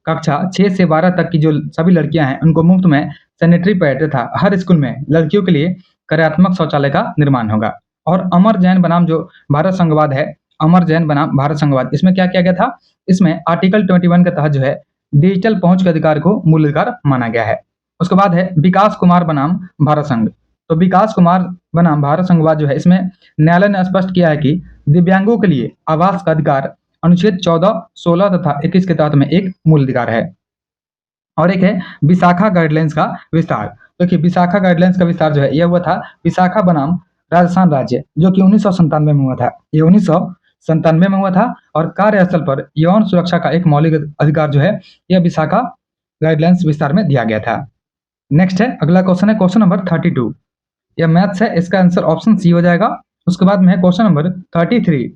कक्षा 6 से 12 तक की जो सभी लड़कियां हैं उनको मुफ्त में सैनिटरी पैड तथा हर स्कूल में लड़कियों के लिए कार्यात्मक शौचालय का निर्माण होगा। और अमर जैन बनाम जो भारत संघवाद है, अमर जैन बनाम भारत संघवाद, इसमें क्या किया गया था? इसमें आर्टिकल 21 के तहत जो है डिजिटल पहुंच के अधिकार को मूल अधिकार माना गया है। उसके बाद है विकास कुमार बनाम भारत संघ। तो विकास कुमार बनाम भारत संघवाद जो है इसमें न्यायालय ने स्पष्ट किया है कि दिव्यांगों के लिए आवास का अधिकार अनुच्छेद 14, 16 तथा 21 के तहत में एक मूल अधिकार है। और एक है विशाखा गाइडलाइंस का विस्तार। देखिए विशाखा गाइडलाइंस का विस्तार जो है यह हुआ था विशाखा बनाम राजस्थान राज्य, जो कि 1997 में हुआ था। ये 1997 में हुआ था और कार्यस्थल पर यौन सुरक्षा का एक मौलिक अधिकार जो है यह विशाखा गाइडलाइंस विस्तार में दिया गया था। नेक्स्ट है अगला क्वेश्चन है, क्वेश्चन नंबर 32। यह मैथ्स है, इसका आंसर ऑप्शन सी हो जाएगा। उसके बाद में है क्वेश्चन नंबर 33।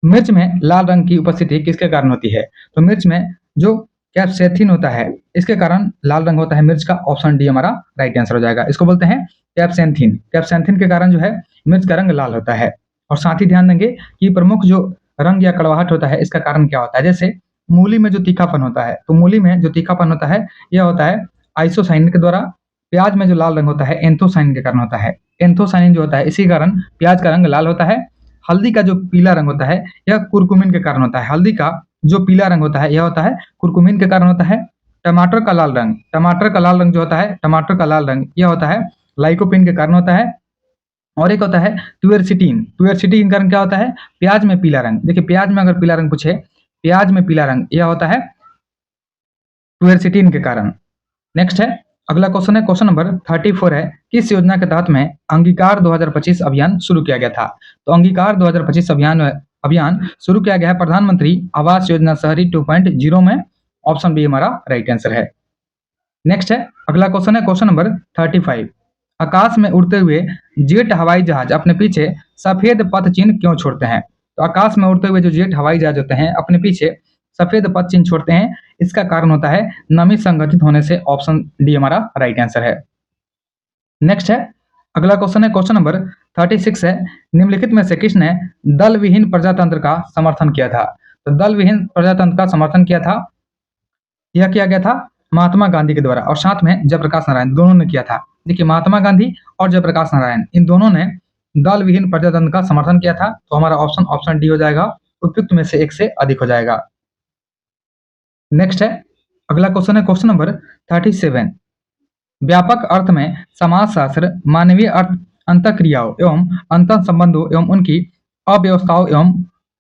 मिर्च में लाल रंग की उपस्थिति किसके कारण होती है? तो मिर्च में जो कैप्सेथिन होता है इसके कारण लाल रंग होता है मिर्च का। ऑप्शन डी हमारा राइट आंसर हो जाएगा। इसको बोलते हैं कैप्सेंथिन। कैप्सेंथिन के कारण जो है मिर्च का रंग लाल होता है। और साथ ही ध्यान देंगे कि प्रमुख जो रंग या कड़वाहट होता है इसका कारण क्या होता है। जैसे मूली में जो तीखापन होता है, तो मूली में जो तीखापन होता है यह होता है आइसोसाइनिन के द्वारा। प्याज में जो लाल रंग होता है एंथोसायनिन के कारण होता है। एंथोसायनिन जो होता है इसी कारण प्याज का रंग लाल होता है। हल्दी का जो पीला रंग होता है यह कुरकुमिन के कारण होता है। हल्दी का जो पीला रंग होता है यह होता है कुरकुमिन के कारण होता है। टमाटर का लाल रंग, टमाटर का लाल रंग जो होता है, टमाटर का लाल रंग यह होता है लाइकोपिन के कारण होता है। और एक होता है क्वेरसिटीन। क्वेरसिटीन के कारण क्या होता है? प्याज में पीला रंग। देखिए प्याज में अगर पीला रंग पूछे, प्याज में पीला रंग यह होता है क्वेरसिटीन के कारण। नेक्स्ट है, अगला क्वेश्चन है, क्वेश्चन नंबर 34 है, किस योजना के तहत में अंगीकार 2025 अभियान शुरू किया गया था? तो अंगीकार 2025 अभियान शुरू किया गया है प्रधानमंत्री आवास योजना शहरी 2.0 में। ऑप्शन बी हमारा राइट आंसर है। नेक्स्ट है, अगला क्वेश्चन है, क्वेश्चन नंबर 35, आकाश में उड़ते हुए जेट हवाई जहाज अपने पीछे सफेद पथ चिन्ह क्यों छोड़ते हैं? तो आकाश में उड़ते हुए जो जेट हवाई जहाज होते हैं अपने पीछे सफेद पथ चिन्ह छोड़ते हैं, इसका कारण होता है नमी संगठित होने से। ऑप्शन डी हमारा राइट आंसर है। नेक्स्ट है, अगला क्वेश्चन है, क्वेश्चन नंबर 36 है, निम्नलिखित में से किसने दल विहीन प्रजातंत्र का समर्थन किया था? तो दल विहीन प्रजातंत्र का समर्थन किया था, यह किया गया था महात्मा गांधी के द्वारा और साथ में जयप्रकाश नारायण, दोनों ने किया था। देखिए महात्मा गांधी और जयप्रकाश नारायण इन दोनों ने दल विहीन प्रजातंत्र का समर्थन किया था। तो हमारा ऑप्शन डी हो जाएगा, उपयुक्त में से एक से अधिक हो जाएगा। नेक्स्ट है, अगला क्वेश्चन है, क्वेश्चन नंबर 37, व्यापक अर्थ में समाजशास्त्र मानवीय अंतःक्रियाओं एवं अंतर संबंधों एवं उनकी अव्यवस्थाओं एवं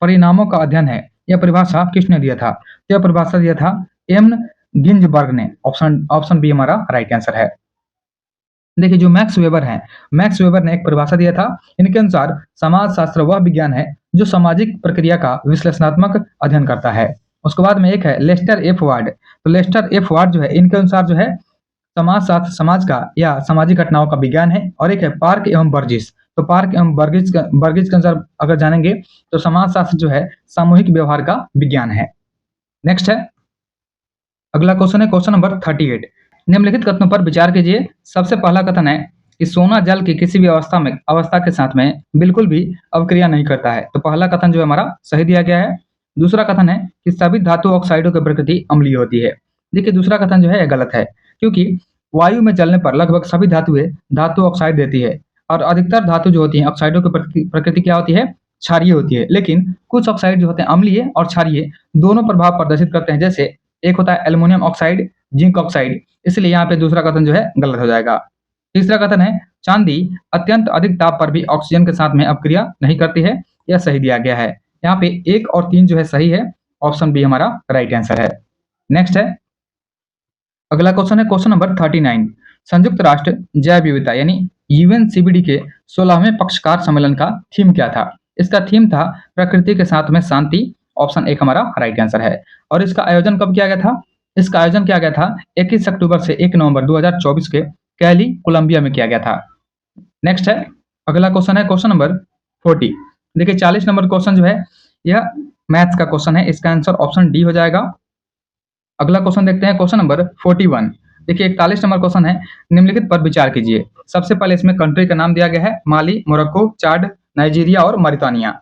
परिणामों का अध्ययन है। यह परिभाषा किसने दिया था? यह परिभाषा दिया था एम गिंजबर्ग ने। ऑप्शन बी हमारा राइट आंसर है। देखिए जो मैक्स वेबर है, मैक्स वेबर ने एक परिभाषा दिया था। इनके अनुसार समाजशास्त्र वह विज्ञान है जो सामाजिक प्रक्रिया का विश्लेषणात्मक अध्ययन करता है। उसके बाद में एक है लेस्टर एफ वार्ड। तो लेस्टर एफ वार्ड जो है इनके अनुसार जो है समाजशास्त्र समाज का या सामाजिक घटनाओं का विज्ञान है। और एक है पार्क एवं बर्जिस। तो पार्क एवं बर्गिस के अनुसार अगर जानेंगे तो समाजशास्त्र जो है सामूहिक व्यवहार का विज्ञान है। नेक्स्ट है, अगला क्वेश्चन है, क्वेश्चन नंबर 38, निम्नलिखित कथनों पर विचार कीजिए। सबसे पहला कथन है कि सोना जल की किसी भी अवस्था के साथ में बिल्कुल भी अवक्रिया नहीं करता है। तो पहला कथन जो है हमारा सही दिया गया है। दूसरा कथन है कि सभी धातु ऑक्साइडों की प्रकृति अम्लीय होती है। देखिए दूसरा कथन जो है गलत है, क्योंकि वायु में चलने पर लगभग सभी धातुएं धातु ऑक्साइड देती है और अधिकतर धातु जो होती है ऑक्साइडों की प्रकृति क्या होती है? क्षारीय होती है। लेकिन कुछ ऑक्साइड जो होते हैं अम्लीय और क्षारीय दोनों प्रभाव प्रदर्शित करते हैं। जैसे एक होता है एल्युमिनियम ऑक्साइड, जिंक ऑक्साइड, इसलिए यहाँ पे दूसरा कथन जो है गलत हो जाएगा। तीसरा कथन है चांदी अत्यंत अधिक ताप पर भी ऑक्सीजन के साथ में अपक्रिया नहीं करती है। यह सही दिया गया है। यहाँ पे 1 और 3 जो है सही है। ऑप्शन बी हमारा राइट आंसर है। नेक्स्ट है, अगला क्वेश्चन है, क्वेश्चन नंबर 39, संयुक्त राष्ट्र जैव विविधता यानी यूएनसीबीडी के 16वें पक्षकार सम्मेलन का थीम क्या था? इसका थीम था प्रकृति के साथ में शांति। ऑप्शन 1 हमारा राइट आंसर है। और इसका आयोजन कब किया गया था? इसका आयोजन किया गया था 21 अक्टूबर से 1 नवंबर 2024 के कैली कोलंबिया में किया गया था। नेक्स्ट है, अगला क्वेश्चन है, क्वेश्चन नंबर 40। देखिए 40 नंबर क्वेश्चन जो है यह मैथ्स का क्वेश्चन है। इसका आंसर ऑप्शन डी हो जाएगा। अगला क्वेश्चन देखते हैं, क्वेश्चन नंबर 41। देखिए 41 नंबर क्वेश्चन है, निम्नलिखित पर विचार कीजिए। सबसे पहले इसमें कंट्री का नाम दिया गया है माली, मोरक्को, चाड, नाइजीरिया और मॉरिटानिया।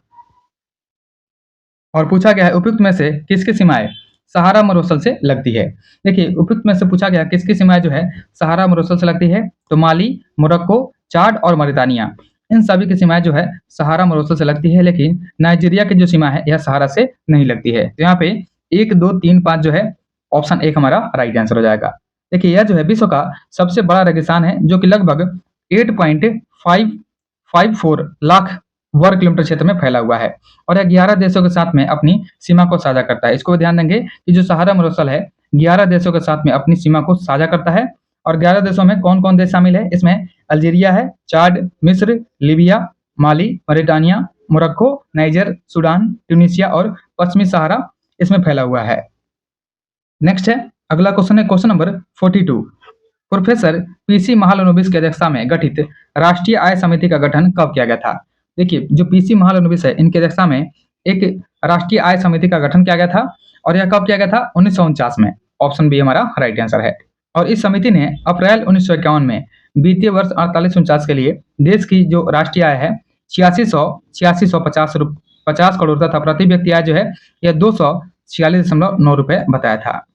और पूछा गया है उपयुक्त में से किसकी सीमाएं सहारा मरुस्थल से लगती है। देखिए उपयुक्त में से पूछा गया किसकी सीमाएं जो है सहारा मरुस्थल से लगती है। तो माली, मोरक्को, चाड और मॉरिटानिया इन सभी की सीमाएं जो है सहारा मरुस्थल से लगती है। लेकिन नाइजीरिया की जो सीमा है यह सहारा से नहीं लगती है। तो यहाँ पे 1, 2, 3, 5 जो है ऑप्शन 1 हमारा राइट आंसर हो जाएगा। देखिए यह जो है विश्व का सबसे बड़ा रेगिस्तान है जो कि लगभग 8.554 लाख वर्ग किलोमीटर क्षेत्र में फैला हुआ है और यह 11 देशों के साथ में अपनी सीमा को साझा करता है। इसको भी ध्यान देंगे कि जो सहारा मरुस्थल है 11 देशों के साथ में अपनी सीमा को साझा करता है। और 11 देशों में कौन कौन देश शामिल है? इसमें अल्जीरिया है, चाड, मिस्र, Libya, Mali, Mauritania, Morocco, Niger, Sudan, Tunisia और पश्चिमी सहारा इसमें फैला हुआ है। नेक्स्ट है, अगला क्वेश्चन है, question number 42। Professor PC Mahalanobis की अध्यक्षता में गठित राष्ट्रीय आय समिति का गठन कब किया गया था? देखिए जो पीसी महालनोबिस है इनकी अध्यक्षता में एक राष्ट्रीय आय समिति का गठन किया गया था और यह कब किया गया था? 1949 में। ऑप्शन बी हमारा राइट आंसर है। और इस समिति ने अप्रैल 1951 में वित्तीय वर्ष 48-49 के लिए देश की जो राष्ट्रीय आय है 8650 करोड़ तथा प्रति व्यक्ति आय जो है यह 246.9 रुपए बताया था।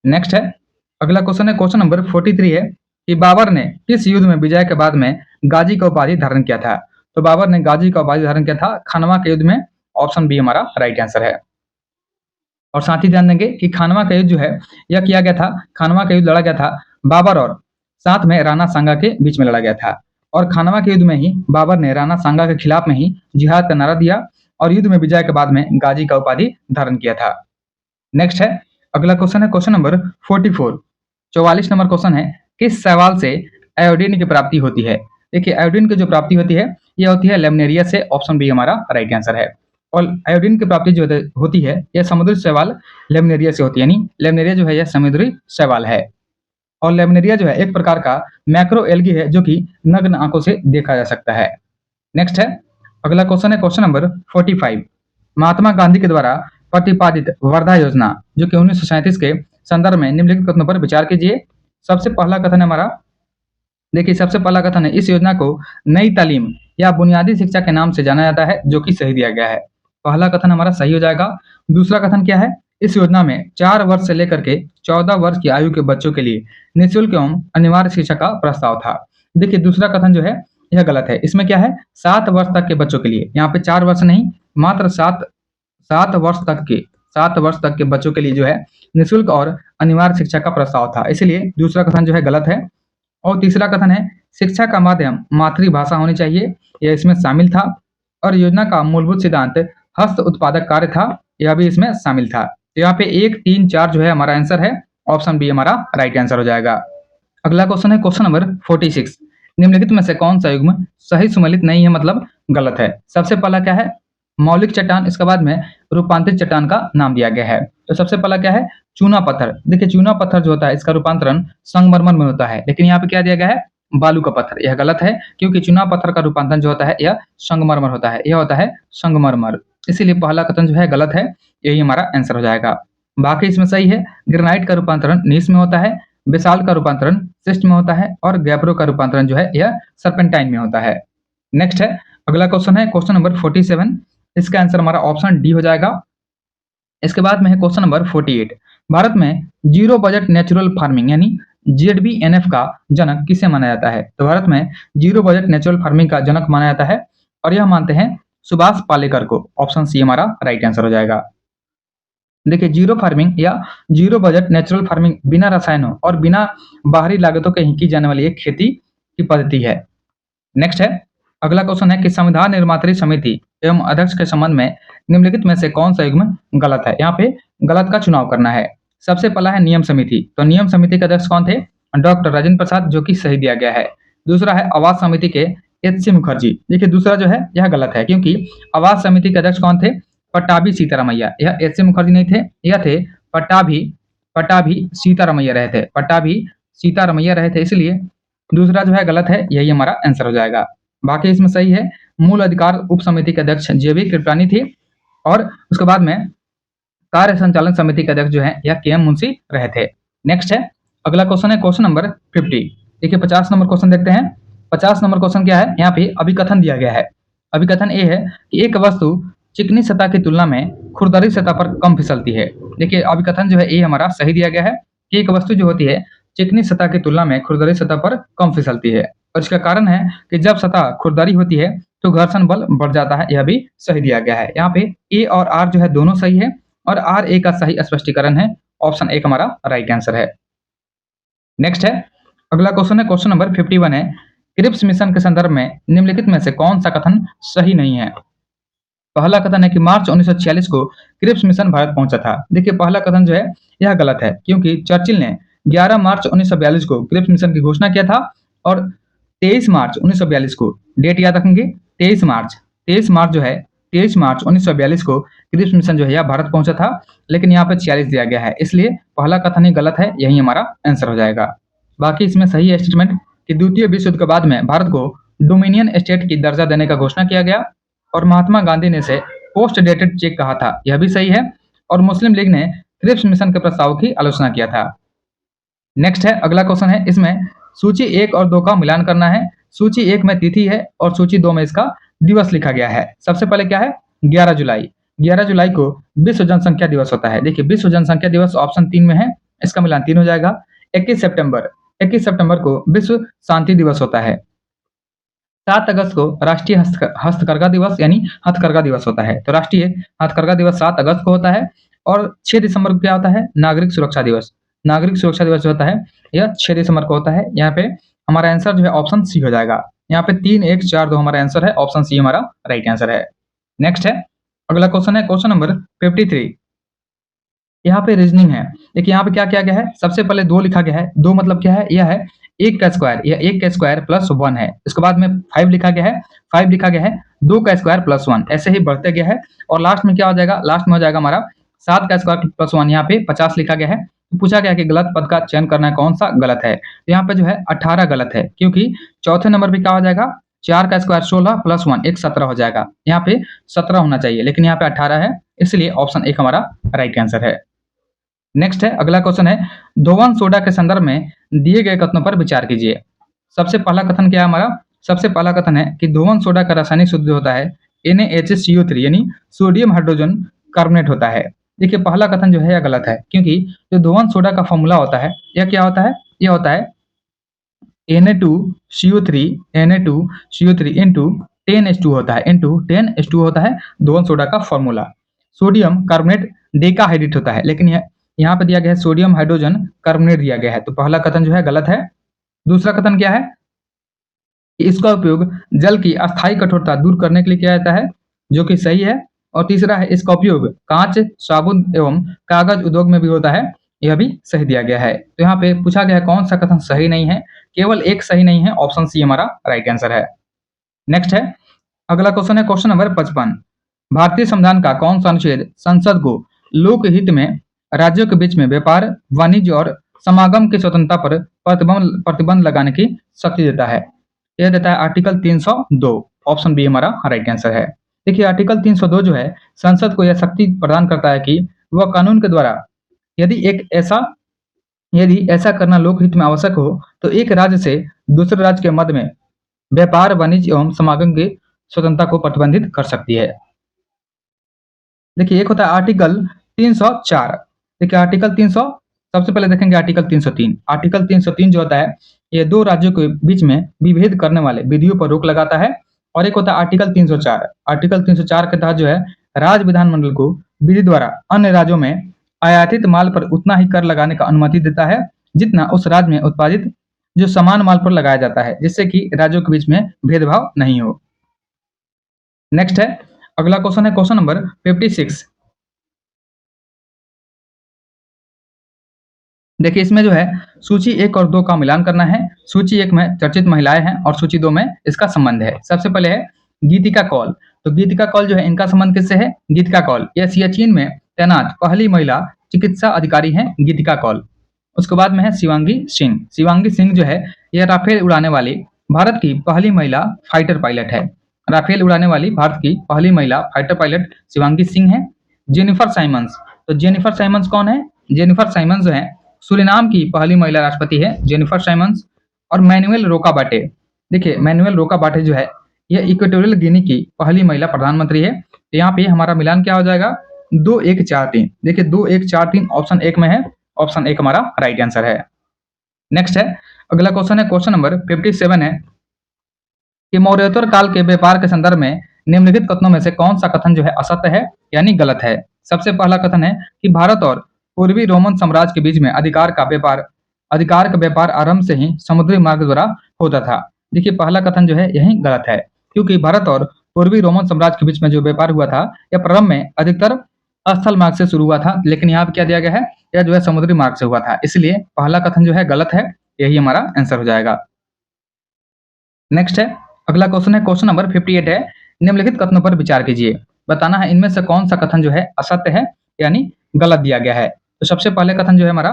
नेक्स्ट है, अगला क्वेश्चन है, क्वेश्चन नंबर 43 है कि बाबर ने किस युद्ध में विजय के बाद में गाजी का उपाधि धारण किया था? तो बाबर ने गाजी का उपाधि धारण किया था खानवा के युद्ध में। ऑप्शन बी हमारा राइट आंसर है। और साथ ही ध्यान देंगे कि खानवा का युद्ध जो है यह किया गया था, खानवा का युद्ध लड़ा गया था बाबर और साथ में राणा सांगा के बीच में लड़ा गया था। और खानवा के युद्ध में ही बाबर ने राणा सांगा के खिलाफ में ही जिहाद का नारा दिया और युद्ध में विजय के बाद में गाजी का उपाधि धारण किया था। नेक्स्ट है, अगला क्वेश्चन है क्वेश्चन नंबर 44। 44 नंबर क्वेश्चन है, किस शैवाल से आयोडीन की प्राप्ति होती है? देखिए आयोडीन की जो प्राप्ति होती है यह होती है लेमनेरिया से। ऑप्शन बी हमारा राइट आंसर है। और आयोडीन की प्राप्ति जो होती है यह समुद्री शैवाल लेमनेरिया से होती है, यानी लेमनेरिया जो है यह समुद्री शैवाल है। और लेमनेरिया जो है एक प्रकार का मैक्रो एल्गी है जो कि नग्न आंखों से देखा जा सकता है। नेक्स्ट है, अगला क्वेश्चन है क्वेश्चन नंबर 45। महात्मा गांधी के द्वारा प्रतिपादित वर्धा योजना जो कि 1937 के संदर्भ में निम्नलिखित कथनों पर विचार कीजिए। सबसे पहला कथन है हमारा, देखिए सबसे पहला कथन है, इस योजना को नई तालीम या बुनियादी शिक्षा के नाम से जाना जाता है, जो कि सही दिया गया है। पहला कथन हमारा सही हो जाएगा। दूसरा कथन क्या है, इस योजना में 4 वर्ष से लेकर के 14 वर्ष की आयु के बच्चों के लिए निःशुल्क एवं अनिवार्य शिक्षा का प्रस्ताव था। देखिए दूसरा कथन जो है यह गलत है। इसमें क्या है, 7 वर्ष तक के बच्चों के लिए, यहाँ पे 4 वर्ष नहीं, मात्र 7 वर्ष तक के बच्चों के लिए जो है निःशुल्क और अनिवार्य शिक्षा का प्रस्ताव था, इसलिए दूसरा कथन जो है गलत है। और तीसरा कथन है, शिक्षा का माध्यम मातृभाषा होनी चाहिए, यह इसमें शामिल था। और योजना का मूलभूत सिद्धांत हस्त उत्पादक कार्य था, यह भी इसमें शामिल था। तो यहाँ पे 1, 3, 4 जो है हमारा आंसर है। ऑप्शन बी हमारा राइट आंसर हो जाएगा। अगला क्वेश्चन है क्वेश्चन नंबर 46। निम्नलिखित में से कौन सा युग्म सही सुमेलित नहीं है, मतलब गलत है? सबसे पहला क्या है, मौलिक चट्टान, इसके बाद में रूपांतरित चट्टान का नाम दिया गया है। तो सबसे पहला क्या है, चूना पत्थर। देखिए चूना पत्थर जो होता है इसका रूपांतरण संगमरमर में होता है, लेकिन यहाँ पे क्या दिया गया है, बालू का पत्थर। यह गलत है क्योंकि चूना पत्थर का रूपांतरण जो होता है यह संगमरमर होता है, यह होता है संगमरमर। इसीलिए पहला कथन जो है गलत है, यही हमारा आंसर हो जाएगा। बाकी इसमें सही है, ग्रेनाइट का रूपांतरण नीस में होता है, बेसाल्ट का रूपांतरण सिस्ट में होता है और गैब्रो का रूपांतरण जो है यह सर्पेंटाइन में होता है। नेक्स्ट है, अगला क्वेश्चन है क्वेश्चन नंबर 47। इसका आंसर हमारा ऑप्शन डी हो जाएगा। इसके बाद में है क्वेश्चन नंबर 48। भारत में जीरो बजट नेचुरल फार्मिंग यानी ZBNF का जनक किसे माना जाता है? तो भारत में जीरो बजट नेचुरल फार्मिंग का जनक माना जाता है और यह मानते हैं सुभाष पालेकर को। ऑप्शन सी हमारा राइट आंसर हो जाएगा। देखिए जीरो फार्मिंग या जीरो बजट नेचुरल फार्मिंग बिना रसायनों और बिना बाहरी लागतों के ही की जाने वाली एक खेती की पद्धति है। नेक्स्ट है, अगला क्वेश्चन है कि संविधान निर्मात्री समिति एवं अध्यक्ष के संबंध में निम्नलिखित में से कौन सा युग्म गलत है? यहाँ पे गलत का चुनाव करना है। सबसे पहला है नियम समिति। तो नियम समिति के अध्यक्ष कौन थे? डॉक्टर राजेंद्र प्रसाद, जो कि सही दिया गया है। दूसरा है आवास समिति के HC मुखर्जी। देखिए दूसरा जो है यह गलत है क्योंकि आवास समिति के अध्यक्ष कौन थे? पट्टाभी सीतारामैया। यह HC मुखर्जी नहीं थे, यह थे पट्टाभी सीतारामैया रहे थे, पट्टाभी सीतारामैया रहे थे, इसलिए दूसरा जो है गलत है, यही हमारा आंसर हो जाएगा। बाकी इसमें सही है, मूल अधिकार उप समिति के अध्यक्ष JB कृपलानी थी और उसके बाद में कार्य संचालन समिति के अध्यक्ष जो है यह KM मुंशी रहे थे। नेक्स्ट है, अगला क्वेश्चन है क्वेश्चन नंबर 50। देखिए 50 नंबर क्वेश्चन देखते हैं। 50 नंबर क्वेश्चन क्या है, यहाँ पे अभिकथन दिया गया है। अभिकथन ए है कि एक वस्तु चिकनी सतह की तुलना में खुरदरी सतह पर कम फिसलती है। देखिए अभिकथन जो है ए हमारा सही दिया गया है कि एक वस्तु जो होती है चिकनी सतह की तुलना में खुरदरी सतह पर कम फिसलती है और इसका कारण है कि जब सतह खुरदरी होती है तो घर्षण बल बढ़ जाता है, यह भी सही दिया गया है। यहाँ पे ए और आर जो है दोनों सही है और आर ए का सही स्पष्टीकरण है। ऑप्शन एक हमारा राइट आंसर है। नेक्स्ट है, अगला क्वेश्चन है क्वेश्चन नंबर 51 है, क्रिप्स मिशन के संदर्भ में निम्नलिखित में से कौन सा कथन सही नहीं है? पहला कथन है कि मार्च 1946 को क्रिप्स मिशन भारत पहुंचा था। देखिए पहला कथन जो है यह गलत है क्योंकि चर्चिल ने 11 मार्च 1942 को क्रिप्स मिशन की घोषणा किया था और 23 मार्च 1942 को, डेट याद रखेंगे, 23 मार्च जो है 23 मार्च 1942 को क्रिप्स मिशन जो है यह भारत पहुंचा था, लेकिन यहाँ पे 46 दिया गया है, इसलिए पहला कथन ही गलत है, यही हमारा आंसर हो जाएगा। बाकी इसमें सही है स्टेटमेंट कि द्वितीय विश्व युद्ध के बाद में भारत को डोमिनियन स्टेट की दर्जा देने का घोषणा किया गया और महात्मा गांधी ने इसे पोस्ट डेटेड चेक कहा था, यह भी सही है, और मुस्लिम लीग ने क्रिप्स मिशन के प्रस्ताव की आलोचना किया था। नेक्स्ट है, अगला क्वेश्चन है, इसमें सूची 1 और 2 का मिलान करना है। सूची 1 में तिथि है और सूची 2 में इसका दिवस लिखा गया है। सबसे पहले क्या है, 11 जुलाई। 11 जुलाई को विश्व जनसंख्या दिवस होता है। देखिए विश्व जनसंख्या दिवस ऑप्शन 3 में है, इसका मिलान 3 हो जाएगा। 21 सितंबर, 21 सितंबर को विश्व शांति दिवस होता है। 7 अगस्त को राष्ट्रीय हस्तकरघा दिवस यानी हथकरघा दिवस होता है। तो राष्ट्रीय हथकरघा दिवस 7 अगस्त को होता है। और 6 दिसंबर को क्या होता है? नागरिक सुरक्षा दिवस। नागरिक सुरक्षा दिवस जो होता है यह 6 दिसंबर को होता है। यहाँ पे हमारा आंसर जो है ऑप्शन सी हो जाएगा। यहाँ पे 3, 1, 4, 2 हमारा आंसर है। ऑप्शन सी हमारा राइट आंसर है। नेक्स्ट है, अगला क्वेश्चन है क्वेश्चन नंबर 53। यहाँ पे रीजनिंग है। देखिए यहाँ पे क्या किया गया है? सबसे पहले 2 लिखा गया है। 2 मतलब क्या है? यह है 1 का स्क्वायर, यह 1 का स्क्वायर प्लस 1 है। इसके बाद में 5 लिखा गया है। 5 लिखा गया है 2 का स्क्वायर प्लस 1, ऐसे ही बढ़ते गया है। और लास्ट में क्या हो जाएगा? लास्ट में हो जाएगा हमारा 7 का स्क्वायर प्लस 1। यहाँ पे 50 लिखा गया है। तो पूछा गया है कि गलत पद का चयन करना है, कौन सा गलत है? तो यहाँ पे जो है 18 गलत है, क्योंकि चौथे नंबर पे क्या हो जाएगा? 4 का स्क्वायर 16 प्लस 1 एक 17 हो जाएगा। यहाँ पे 17 होना चाहिए, लेकिन यहाँ पे 18 है, इसलिए ऑप्शन 1 हमारा राइट आंसर है। नेक्स्ट है, अगला क्वेश्चन है, धोवन सोडा के संदर्भ में दिए गए कथनों पर विचार कीजिए। सबसे पहला कथन क्या है हमारा? सबसे पहला कथन है कि धोवन सोडा का रासायनिक सूत्र होता है NaHCO3 यानी सोडियम हाइड्रोजन कार्बोनेट होता है। देखिए पहला कथन जो है यह गलत है, क्योंकि जो धोवन सोडा का फॉर्मूला होता है यह क्या होता है? यह होता है Na2CO3 Na2CO3 इंटू 10H2 होता है, इंटू 10H2 होता है धोवन सोडा का फॉर्मूला। सोडियम कार्बोनेट डेकाहाइड्रेट होता है, लेकिन यहाँ पे दिया गया है सोडियम हाइड्रोजन कार्बोनेट दिया गया है, तो पहला कथन जो है गलत है। दूसरा कथन क्या है? कि इसका उपयोग जल की अस्थायी कठोरता दूर करने के लिए किया जाता है, जो कि सही है। और तीसरा है, इसका उपयोग कांच, साबुन एवं कागज उद्योग में भी होता है, यह भी सही दिया गया है। तो यहाँ पे पूछा गया है कौन सा कथन सही नहीं है? केवल एक सही नहीं है, ऑप्शन सी हमारा राइट आंसर है। नेक्स्ट है, अगला क्वेश्चन है क्वेश्चन नंबर 55। भारतीय संविधान का कौन सा अनुच्छेद संसद को लोकहित में राज्यों के बीच में व्यापार, वाणिज्य और समागम की स्वतंत्रता पर प्रतिबंध लगाने की शक्ति देता है? यह देता है आर्टिकल 302। ऑप्शन बी हमारा राइट आंसर है। देखिए आर्टिकल 302 जो है संसद को यह शक्ति प्रदान करता है कि वह कानून के द्वारा यदि ऐसा करना लोकहित में आवश्यक हो तो एक राज्य से दूसरे राज्य के मध्य में व्यापार, वाणिज्य एवं समागम की स्वतंत्रता को प्रतिबंधित कर सकती है। देखिए एक होता है आर्टिकल 304। देखिए आर्टिकल 300, सबसे पहले देखेंगे आर्टिकल 303। आर्टिकल 303 जो होता है ये दो राज्यों के बीच में विभेद करने वाले विधियों पर रोक लगाता है। और एक होता है आर्टिकल 304। आर्टिकल 304 के तहत जो है राज्य विधानमंडल को विधि द्वारा अन्य राज्यों में आयातित माल पर उतना ही कर लगाने का अनुमति देता है जितना उस राज्य में उत्पादित जो समान माल पर लगाया जाता है, जिससे कि राज्यों के बीच में भेदभाव नहीं हो। नेक्स्ट है, अगला क्वेश्चन है क्वेश्चन नंबर 56। देखिए इसमें जो है सूची 1 और 2 का मिलान करना है। सूची 1 में चर्चित महिलाएं हैं और सूची 2 में इसका संबंध है। सबसे पहले है गीतिका कौल। तो गीतिका कौल जो है इनका संबंध किससे है? गीतिका कौल यह सियाचिन में तैनात पहली महिला चिकित्सा अधिकारी हैं, गीतिका कौल। उसके बाद में है शिवांगी सिंह। शिवांगी सिंह जो है यह राफेल उड़ाने वाली भारत की पहली महिला फाइटर पायलट है। राफेल उड़ाने वाली भारत की पहली महिला फाइटर पायलट शिवांगी सिंह है। Jennifer Simons. तो जेनिफर साइमंस कौन है? जेनिफर साइमंस जो है सूरीनाम की पहली महिला राष्ट्रपति है, जेनिफर साइमंस। और मैनुएल रोकाबाटे। देखिए मैनुएल रोकाबाटे जो है यह इक्वेटोरियल गिनी की पहली महिला प्रधानमंत्री है। तो यहाँ पे हमारा मिलान क्या हो जाएगा? 2, 1, 4, 3। देखिए 2, 1, 4, 3 ऑप्शन 1 में है। ऑप्शन 1 हमारा राइट आंसर है। नेक्स्ट है, अगला क्वेश्चन है क्वेश्चन नंबर 57 है कि मौर्योत्तर काल के व्यापार के संदर्भ में निम्नलिखित कथनों में से कौन सा कथन जो है असत्य है यानी गलत है? सबसे पहला कथन है कि भारत और पूर्वी रोमन साम्राज्य के बीच में अधिकार का व्यापार आरंभ से ही समुद्री मार्ग द्वारा होता था। देखिए पहला कथन जो है यही गलत है, क्योंकि भारत और पूर्वी रोमन साम्राज्य के बीच में जो व्यापार हुआ था यह प्रारंभ में अधिकतर स्थल मार्ग से शुरू हुआ था, लेकिन यहाँ पे क्या दिया गया है? यह जो है समुद्री मार्ग से हुआ था, इसलिए पहला कथन जो है गलत है, यही हमारा आंसर हो जाएगा। नेक्स्ट है, अगला क्वेश्चन है क्वेश्चन नंबर 58 है, निम्नलिखित कथनों पर विचार कीजिए। बताना है इनमें से कौन सा कथन जो है असत्य है यानी गलत दिया गया है। तो सबसे पहले कथन जो है हमारा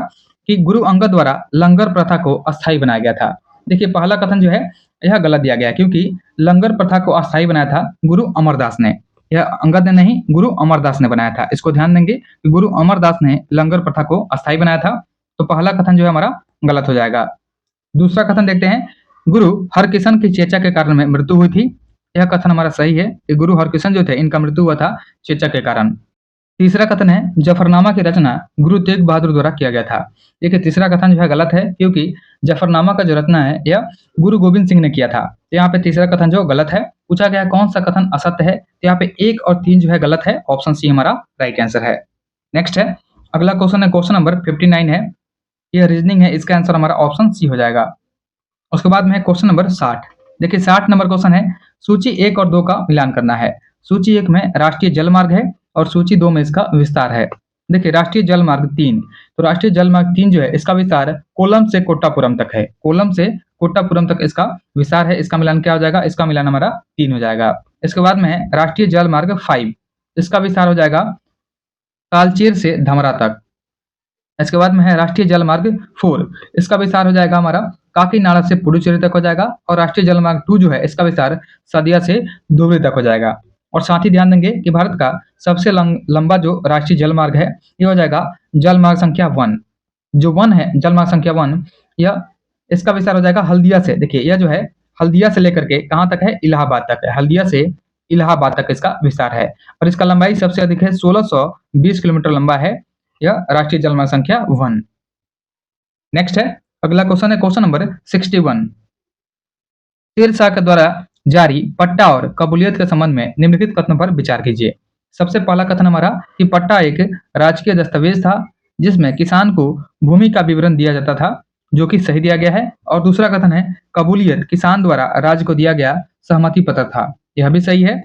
कि गुरु अंगद द्वारा लंगर प्रथा को अस्थायी बनाया गया था। देखिए पहला कथन जो है यह गलत दिया गया है, क्योंकि लंगर प्रथा को अस्थायी बनाया था गुरु अमरदास ने। यह अंगद ने नहीं, गुरु अमरदास ने बनाया था। इसको ध्यान देंगे कि गुरु अमरदास ने लंगर प्रथा को अस्थायी बनाया था। तो पहला कथन जो है हमारा गलत हो जाएगा। दूसरा कथन देखते हैं, गुरु हरकिशन की चेचा के कारण में मृत्यु हुई थी। यह कथन हमारा सही है कि गुरु हरकिशन जो थे इनका मृत्यु हुआ था चेचा के कारण। तीसरा कथन है जफरनामा की रचना गुरु तेग बहादुर द्वारा किया गया था। देखिए तीसरा कथन जो है गलत है, क्योंकि जफरनामा का जो रचना है यह गुरु गोविंद सिंह ने किया था। तो यहाँ पे तीसरा कथन जो गलत है। पूछा गया कौन सा कथन असत्य है, तो यहाँ पे 1 और 3 जो है गलत है। ऑप्शन सी हमारा राइट आंसर है। नेक्स्ट है, अगला क्वेश्चन है, क्वेश्चन नंबर 59 है। यह रीजनिंग है, इसका आंसर हमारा ऑप्शन सी हो जाएगा। उसके बाद में है क्वेश्चन नंबर 60। देखिए 60 नंबर क्वेश्चन है, सूची 1 और 2 का मिलान करना है। सूची 1 में राष्ट्रीय जल मार्ग है और सूची 2 में इसका विस्तार है। देखिए राष्ट्रीय जल मार्ग 3, तो राष्ट्रीय जल मार्ग 3 जो है इसका विस्तार कोल्लम से कोट्टापुरम तक है। कोल्लम से कोट्टापुरम तक इसका विस्तार है। इसका मिलान क्या हो जाएगा, इसका मिलान हमारा 3 हो जाएगा। इसके बाद में है राष्ट्रीय जल मार्ग 5, इसका विस्तार हो जाएगा तालचेर से धमरा तक। इसके बाद में है राष्ट्रीय जल मार्ग 4, इसका विस्तार हो जाएगा हमारा काकीनाडा से पुडुचेरी तक हो जाएगा। और राष्ट्रीय जल मार्ग 2 जो है इसका विस्तार सदिया से धुबरी तक हो जाएगा। और साथ ही ध्यान देंगे कि भारत का सबसे लंबा जो राष्ट्रीय जल मार्ग है ये हो जाएगा जल मार्ग संख्या 1। जो 1 है, जल मार्ग संख्या 1, यह इसका विस्तार हो जाएगा हल्दिया से। देखिए यह जो है हल्दिया से लेकर के कहाँ तक है, इलाहाबाद तक है। हल्दिया से इलाहाबाद तक इसका विस्तार है और इसका लंबाई सबसे अधिक है, 1620 किलोमीटर लंबा है यह राष्ट्रीय जल मार्ग संख्या 1। नेक्स्ट है, अगला क्वेश्चन है क्वेश्चन नंबर 61। शेर शाह के द्वारा जारी पट्टा और कबूलियत के संबंध में निम्नलिखित कथनों पर विचार कीजिए। सबसे पहला कथन हमारा कि पट्टा एक राजकीय दस्तावेज था जिसमें किसान को भूमि का विवरण दिया जाता था, जो कि सही दिया गया है। और दूसरा कथन है कबूलियत किसान द्वारा राज्य को दिया गया सहमति पत्र था, यह भी सही है।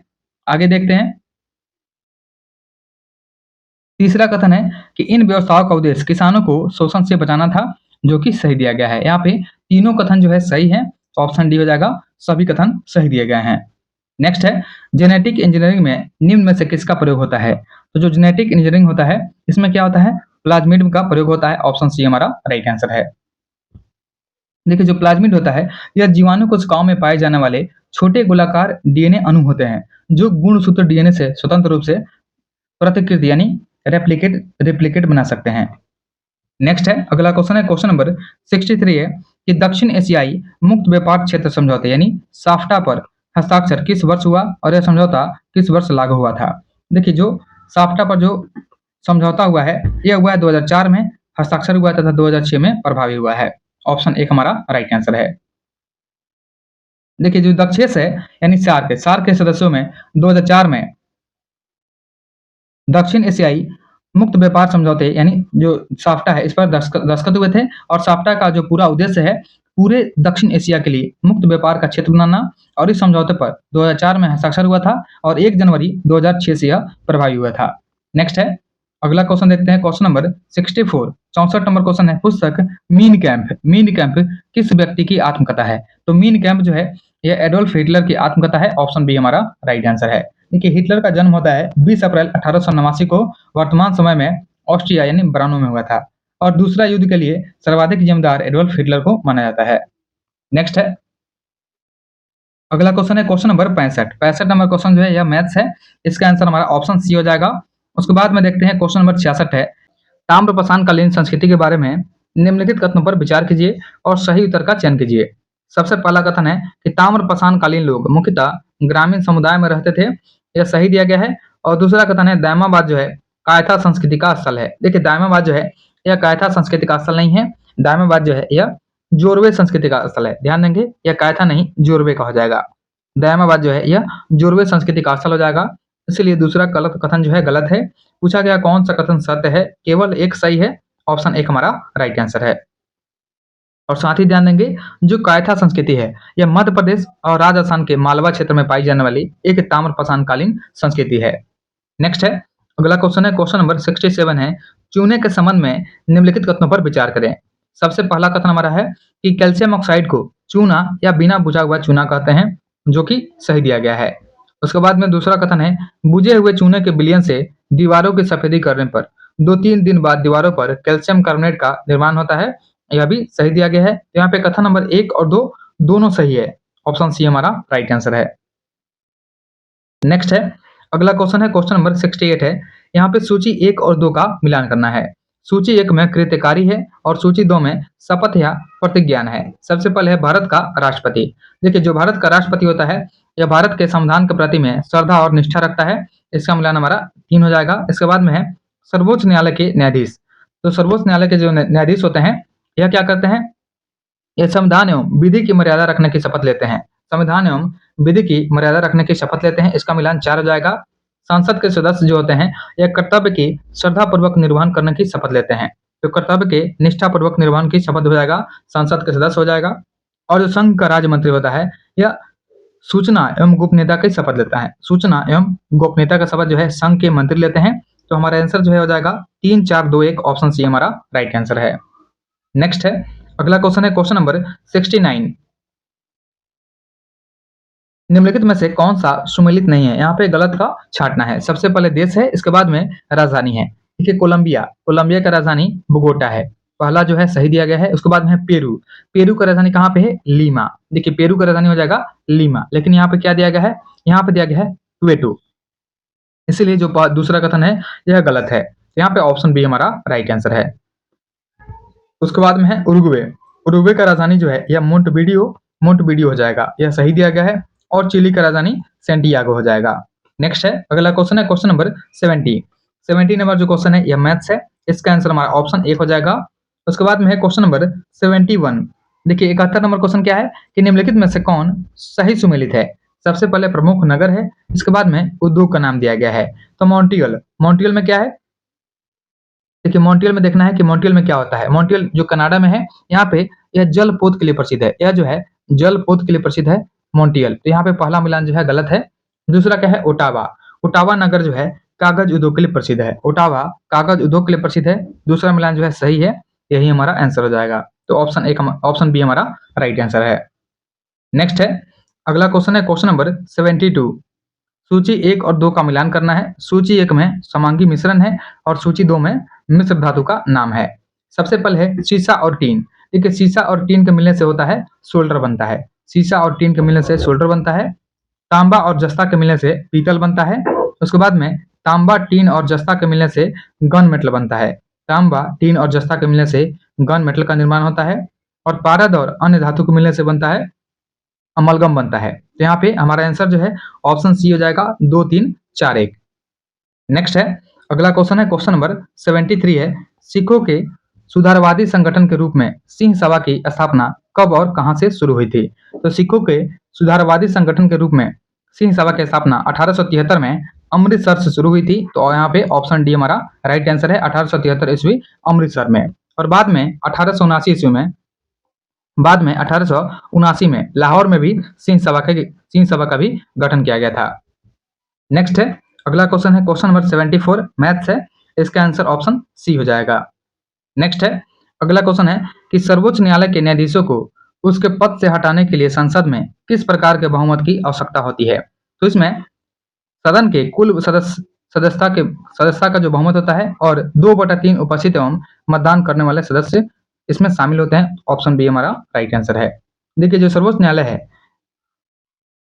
आगे देखते हैं। तीसरा कथन है कि इन व्यवस्थाओं का उद्देश्य किसानों को शोषण से बचाना था, जो कि सही दिया गया है। यहाँ पे तीनों कथन जो है सही है, ऑप्शन डी हो जाएगा, सभी कथन सही दिए गए हैं। नेक्स्ट है, जेनेटिक इंजीनियरिंग में निम्न में से किसका प्रयोग होता है। तो जो जेनेटिक इंजीनियरिंग होता है इसमें क्या होता है, प्लाज्मिड का प्रयोग होता है। ऑप्शन सी हमारा राइट आंसर है। देखिए जो प्लाज्मिड होता है यह जीवाणु कोशिकाओं में पाए जाने वाले छोटे गोलाकार डीएनए अणु होते हैं, जो गुणसूत्र डीएनए से स्वतंत्र रूप से प्रतिकृति यानी रेप्लिकेट बना सकते हैं। नेक्स्ट है, अगला क्वेश्चन है क्वेश्चन नंबर 63 है कि दक्षिण एशियाई मुक्त व्यापार क्षेत्र समझौते यानी साफ्टा पर हस्ताक्षर किस वर्ष हुआ और यह समझौता किस वर्ष लागू हुआ था। देखिए जो साफ्टा पर जो समझौता हुआ है यह हुआ है 2004 में हस्ताक्षर हुआ तथा 2006 में प्रभावी हुआ है। ऑप्शन 1 हमारा राइट आंसर है। देखिए जो दक्षेस है यानी सार्क के सदस्यों में 2004 में दक्षिण एशियाई मुक्त व्यापार समझौते यानी जो साफ्टा है इस पर दस्तखत हुए थे। और साफ्टा का जो पूरा उद्देश्य है पूरे दक्षिण एशिया के लिए मुक्त व्यापार का क्षेत्र बनाना, और इस समझौते पर 2004 में हस्ताक्षर हुआ था और 1 जनवरी 2006 से यह प्रभावी हुआ था। नेक्स्ट है, अगला क्वेश्चन देखते हैं क्वेश्चन नंबर 64। 64 नंबर क्वेश्चन है पुस्तक मीन कैंप किस व्यक्ति की आत्मकथा है। तो मीन कैंप जो है यह एडोल्फ हिटलर की आत्मकथा है। ऑप्शन बी हमारा राइट आंसर है। देखिए हिटलर का जन्म होता है 20 अप्रैल 1889 को वर्तमान समय में ऑस्ट्रिया यानी ब्रानो में हुआ था। और दूसरा युद्ध के लिए सर्वाधिक जिम्मेदार एडोल्फ हिटलर को माना जाता है। नेक्स्ट है, अगला क्वेश्चन है क्वेश्चन नंबर 65 नंबर क्वेश्चन जो है यह मैथ्स है, इसका आंसर हमारा ऑप्शन सी हो जाएगा। उसके बाद में देखते हैं क्वेश्चन नंबर 66 है, ताम्रपाषाण कालीन संस्कृति के बारे में निम्नलिखित कथनों पर विचार कीजिए और सही उत्तर का चयन कीजिए। सबसे पहला कथन है कि ताम्रपाषाण कालीन लोग मुख्यतः ग्रामीण समुदाय में रहते थे, यह सही दिया गया है। और दूसरा कथन है दायमाबाद जो है कायथा संस्कृति का स्थल है। देखिए दायमाबाद जो है यह कायथा संस्कृति का स्थल नहीं है, दायमाबाद जो है यह जोरवे संस्कृति का स्थल है। ध्यान देंगे यह कायथा नहीं जोरवे का हो जाएगा। दायमाबाद जो है यह जोरवे संस्कृति का स्थल हो जाएगा, इसलिए दूसरा गलत कथन जो है गलत है। पूछा गया कौन सा कथन सत्य है, केवल एक सही है। ऑप्शन 1 हमारा राइट आंसर है। और साथ ही ध्यान देंगे जो कायथा संस्कृति है यह मध्य प्रदेश और राजस्थान के मालवा क्षेत्र में पाई जाने वाली एक ताम्रपाषाण कालीन संस्कृति है। नेक्स्ट है, अगला क्वेश्चन है क्वेश्चन नंबर 67 है, चूने के संबंध में निम्नलिखित कथनों पर विचार करें। सबसे पहला कथन हमारा है कि कैल्शियम ऑक्साइड को चूना या बिना बुझा हुआ चूना कहते हैं, जो कि सही दिया गया है। उसके बाद में दूसरा कथन है बुझे हुए चूने के विलयन से दीवारों की सफेदी करने पर 2-3 दिन बाद दीवारों पर कैल्शियम कार्बोनेट का निर्माण होता है, यह भी सही दिया गया है। तो यहाँ पे कथन नंबर 1 और 2 दोनों सही है। ऑप्शन सी हमारा राइट आंसर है। नेक्स्ट है, अगला क्वेश्चन है क्वेश्चन नंबर 68 है, यहाँ पे सूची 1 और 2 का मिलान करना है। सूची 1 में कृत्यकारी है और सूची 2 में शपथ या प्रतिज्ञान है। सबसे पहले है भारत का राष्ट्रपति। देखिए जो भारत का राष्ट्रपति होता है यह भारत के संविधान के प्रति में श्रद्धा और निष्ठा रखता है, इसका मिलान हमारा 3 हो जाएगा। इसके बाद में है सर्वोच्च न्यायालय के न्यायाधीश। तो सर्वोच्च न्यायालय के जो न्यायाधीश होते हैं, यह क्या करते हैं, ये संविधान एवं विधि की मर्यादा रखने की शपथ लेते हैं। संविधान एवं विधि की मर्यादा रखने की शपथ लेते हैं। इसका मिलान 4 हो जाएगा। संसद के सदस्य जो होते हैं, यह कर्तव्य की श्रद्धापूर्वक निर्वहन करने की शपथ लेते हैं। तो कर्तव्य के निष्ठापूर्वक निर्वहन की शपथ हो जाएगा, संसद के सदस्य हो जाएगा। और जो संघ का राज्य मंत्री होता है, यह सूचना एवं गोपनीयता की शपथ लेता है। सूचना एवं गोपनीयता का शपथ जो है संघ के मंत्री लेते हैं। तो हमारा आंसर जो है हो जाएगा 3, 4, 2, 1, ऑप्शन सी हमारा राइट आंसर है। नेक्स्ट है, अगला क्वेश्चन है क्वेश्चन नंबर 69। निम्नलिखित में से कौन सा सुमेलित नहीं है? यहाँ पे गलत का छांटना है। सबसे पहले देश है, इसके बाद में राजधानी है। देखिए कोलंबिया, कोलंबिया का राजधानी बोगोटा है। पहला जो है सही दिया गया है। उसके बाद में है पेरू, पेरू का राजधानी कहाँ पे है? लीमा। देखिए पेरू का राजधानी हो जाएगा लीमा, लेकिन यहाँ पे क्या दिया गया है? यहाँ पे दिया गया है क्वेटो, इसीलिए जो दूसरा कथन है यह गलत है। यहाँ पे ऑप्शन बी हमारा राइट आंसर है। उसके बाद में है उरुग्वे, उरुग्वे का राजधानी जो है यह मोंटवीडियो, मोंटवीडियो हो जाएगा, यह सही दिया गया है। और चिली का राजधानी सैंटियागो हो जाएगा। नेक्स्ट है, अगला क्वेश्चन है क्वेश्चन नंबर 70 नंबर जो क्वेश्चन है यह मैथ्स है। इसका आंसर हमारा ऑप्शन 1 हो जाएगा। उसके बाद में है क्वेश्चन नंबर 71। देखिए 71 नंबर क्वेश्चन क्या है कि निम्नलिखित में से कौन सही सुमेलित है? सबसे पहले प्रमुख नगर है, इसके बाद में उद्योग का नाम दिया गया है। तो मॉन्ट्रियल, मॉन्ट्रियल में क्या है? देखिए मॉन्ट्रियल में देखना है कि मॉन्ट्रियल में क्या होता है। मॉन्ट्रियल जो कनाडा में है, यहाँ पे यह जलपोत के लिए प्रसिद्ध है। यह जो है जलपोत के लिए प्रसिद्ध है मॉन्ट्रियल। तो यहाँ पे पहला मिलान जो है गलत है। दूसरा क्या है? ओटावा, ओटावा नगर जो है कागज उद्योग के लिए प्रसिद्ध है। ओटावा कागज उद्योग के लिए प्रसिद्ध है। दूसरा मिलान जो है सही है, यही हमारा आंसर हो जाएगा। तो ऑप्शन 1, ऑप्शन बी हमारा राइट आंसर है। नेक्स्ट है, अगला क्वेश्चन है क्वेश्चन नंबर 72। सूची 1 और 2 का मिलान करना है। सूची 1 में समांगी मिश्रण है और सूची 2 में मिश्र धातु का नाम है। सबसे पहले है सीसा और टीन। देखिए सीसा और टीन के मिलने से होता है सोल्डर बनता है। सीसा और टीन के मिलने से सोल्डर बनता है। तांबा और जस्ता के मिलने से पीतल बनता है। उसके बाद में तांबा, टीन और जस्ता के मिलने से गन मेटल बनता है। तांबा, टीन और जस्ता के मिलने से गन मेटल का निर्माण होता है। और पारद और अन्य धातु के मिलने से बनता है अमलगम बनता है। तो यहाँ पे हमारा आंसर जो है ऑप्शन सी हो जाएगा 2, 3, 4, 1। नेक्स्ट है, अगला क्वेश्चन है क्वेश्चन नंबर 73 है। सिखों के सुधारवादी संगठन के रूप में सिंह सभा की स्थापना कब और कहां से शुरू हुई थी? तो सिखों के सुधारवादी संगठन के रूप में सिंह सभा की स्थापना 1873 में अमृतसर से शुरू हुई थी। तो यहाँ पे ऑप्शन डी हमारा राइट आंसर है। 1873 ईस्वी अमृतसर में। और बाद में 1879 ईस्वी में, बाद में 1879 में लाहौर में भी सिंह सभा का भी गठन किया गया था। नेक्स्ट है, अगला क्वेश्चन है क्वेश्चन नंबर 74, मैथ्स है। इसका आंसर ऑप्शन सी हो जाएगा। नेक्स्ट है, अगला क्वेश्चन है कि सर्वोच्च न्यायालय के न्यायाधीशों को उसके पद से हटाने के लिए संसद में किस प्रकार के बहुमत की आवश्यकता होती है? तो इसमें सदन के कुल सदस्यता का जो बहुमत होता है और 2/3 उपस्थित एवं मतदान करने वाले सदस्य इसमें शामिल होते हैं। ऑप्शन बी हमारा राइट आंसर है। देखिए जो सर्वोच्च न्यायालय है,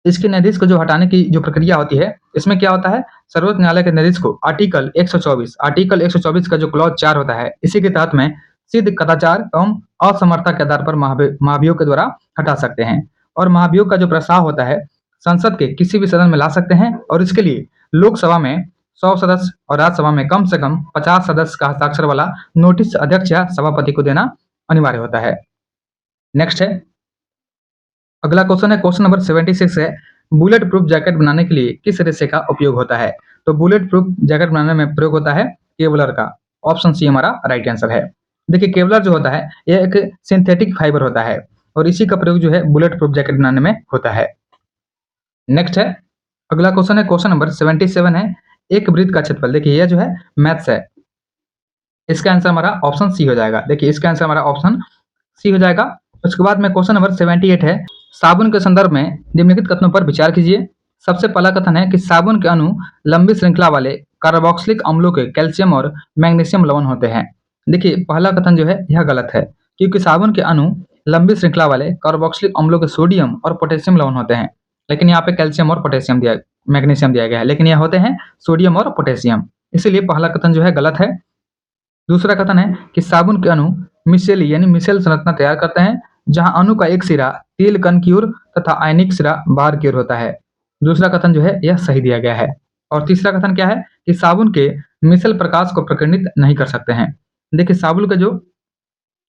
इसके न्यायाधीश को जो हटाने की जो प्रक्रिया होती है, इसमें क्या होता है? सर्वोच्च न्यायालय के न्यायाधीश को आर्टिकल 124 का जो क्लॉज 4 होता है, इसी के तहत में सिद्ध कदाचार एवं असमर्थता के आधार पर महाभियोग के द्वारा हटा सकते हैं। और महाभियोग का जो प्रस्ताव होता है संसद के किसी भी सदन में ला सकते हैं। और इसके लिए लोकसभा में 100 सदस्य और राज्यसभा में कम से कम 50 सदस्य का हस्ताक्षर वाला नोटिस अध्यक्ष या सभापति को देना अनिवार्य होता है। नेक्स्ट है, अगला क्वेश्चन है क्वेश्चन नंबर 76 है। बुलेट प्रूफ जैकेट बनाने के लिए किस रेशे का उपयोग होता है? तो बुलेट प्रूफ जैकेट बनाने में प्रयोग होता है केवलर का। ऑप्शन सी हमारा राइट आंसर है। देखिए केवलर जो होता है यह एक सिंथेटिक फाइबर होता है और इसी का प्रयोग जो है बुलेट प्रूफ जैकेट बनाने में होता है। नेक्स्ट है, अगला क्वेश्चन है क्वेश्चन नंबर 77 है। एक वृत्त का क्षेत्रफल। देखिए यह जो है मैथ्स है, इसका आंसर हमारा ऑप्शन सी हो जाएगा। देखिए इसका आंसर हमारा ऑप्शन सी हो जाएगा। उसके बाद में क्वेश्चन नंबर 78 है। साबुन के संदर्भ में निम्नलिखित कथनों पर विचार कीजिए। सबसे पहला कथन है कि साबुन के अणु लंबी श्रृंखला वाले कार्बोक्सिलिक अम्लों के कैल्शियम और मैग्नीशियम लवण होते हैं। देखिए पहला कथन जो है यह गलत है, क्योंकि साबुन के अणु लंबी श्रृंखला वाले कार्बोक्सिलिक अम्लों के सोडियम और पोटेशियम लवण होते हैं। लेकिन यहाँ पे कैल्शियम और पोटेशियम मैग्नीशियम दिया गया है, लेकिन यह होते हैं सोडियम और पोटेशियम, इसीलिए पहला कथन जो है गलत है। दूसरा कथन है कि साबुन के अणु मिसेली यानी मिसेल संरचना तैयार करते हैं, जहां अणु का एक सिरा तेल कण की ओर तथा आयनिक सिरा बाहर की ओर होता है। दूसरा कथन जो है यह सही दिया गया है। और तीसरा कथन क्या है कि साबुन के मिसल प्रकाश को प्रकीर्णित नहीं कर सकते हैं। देखिए साबुन के जो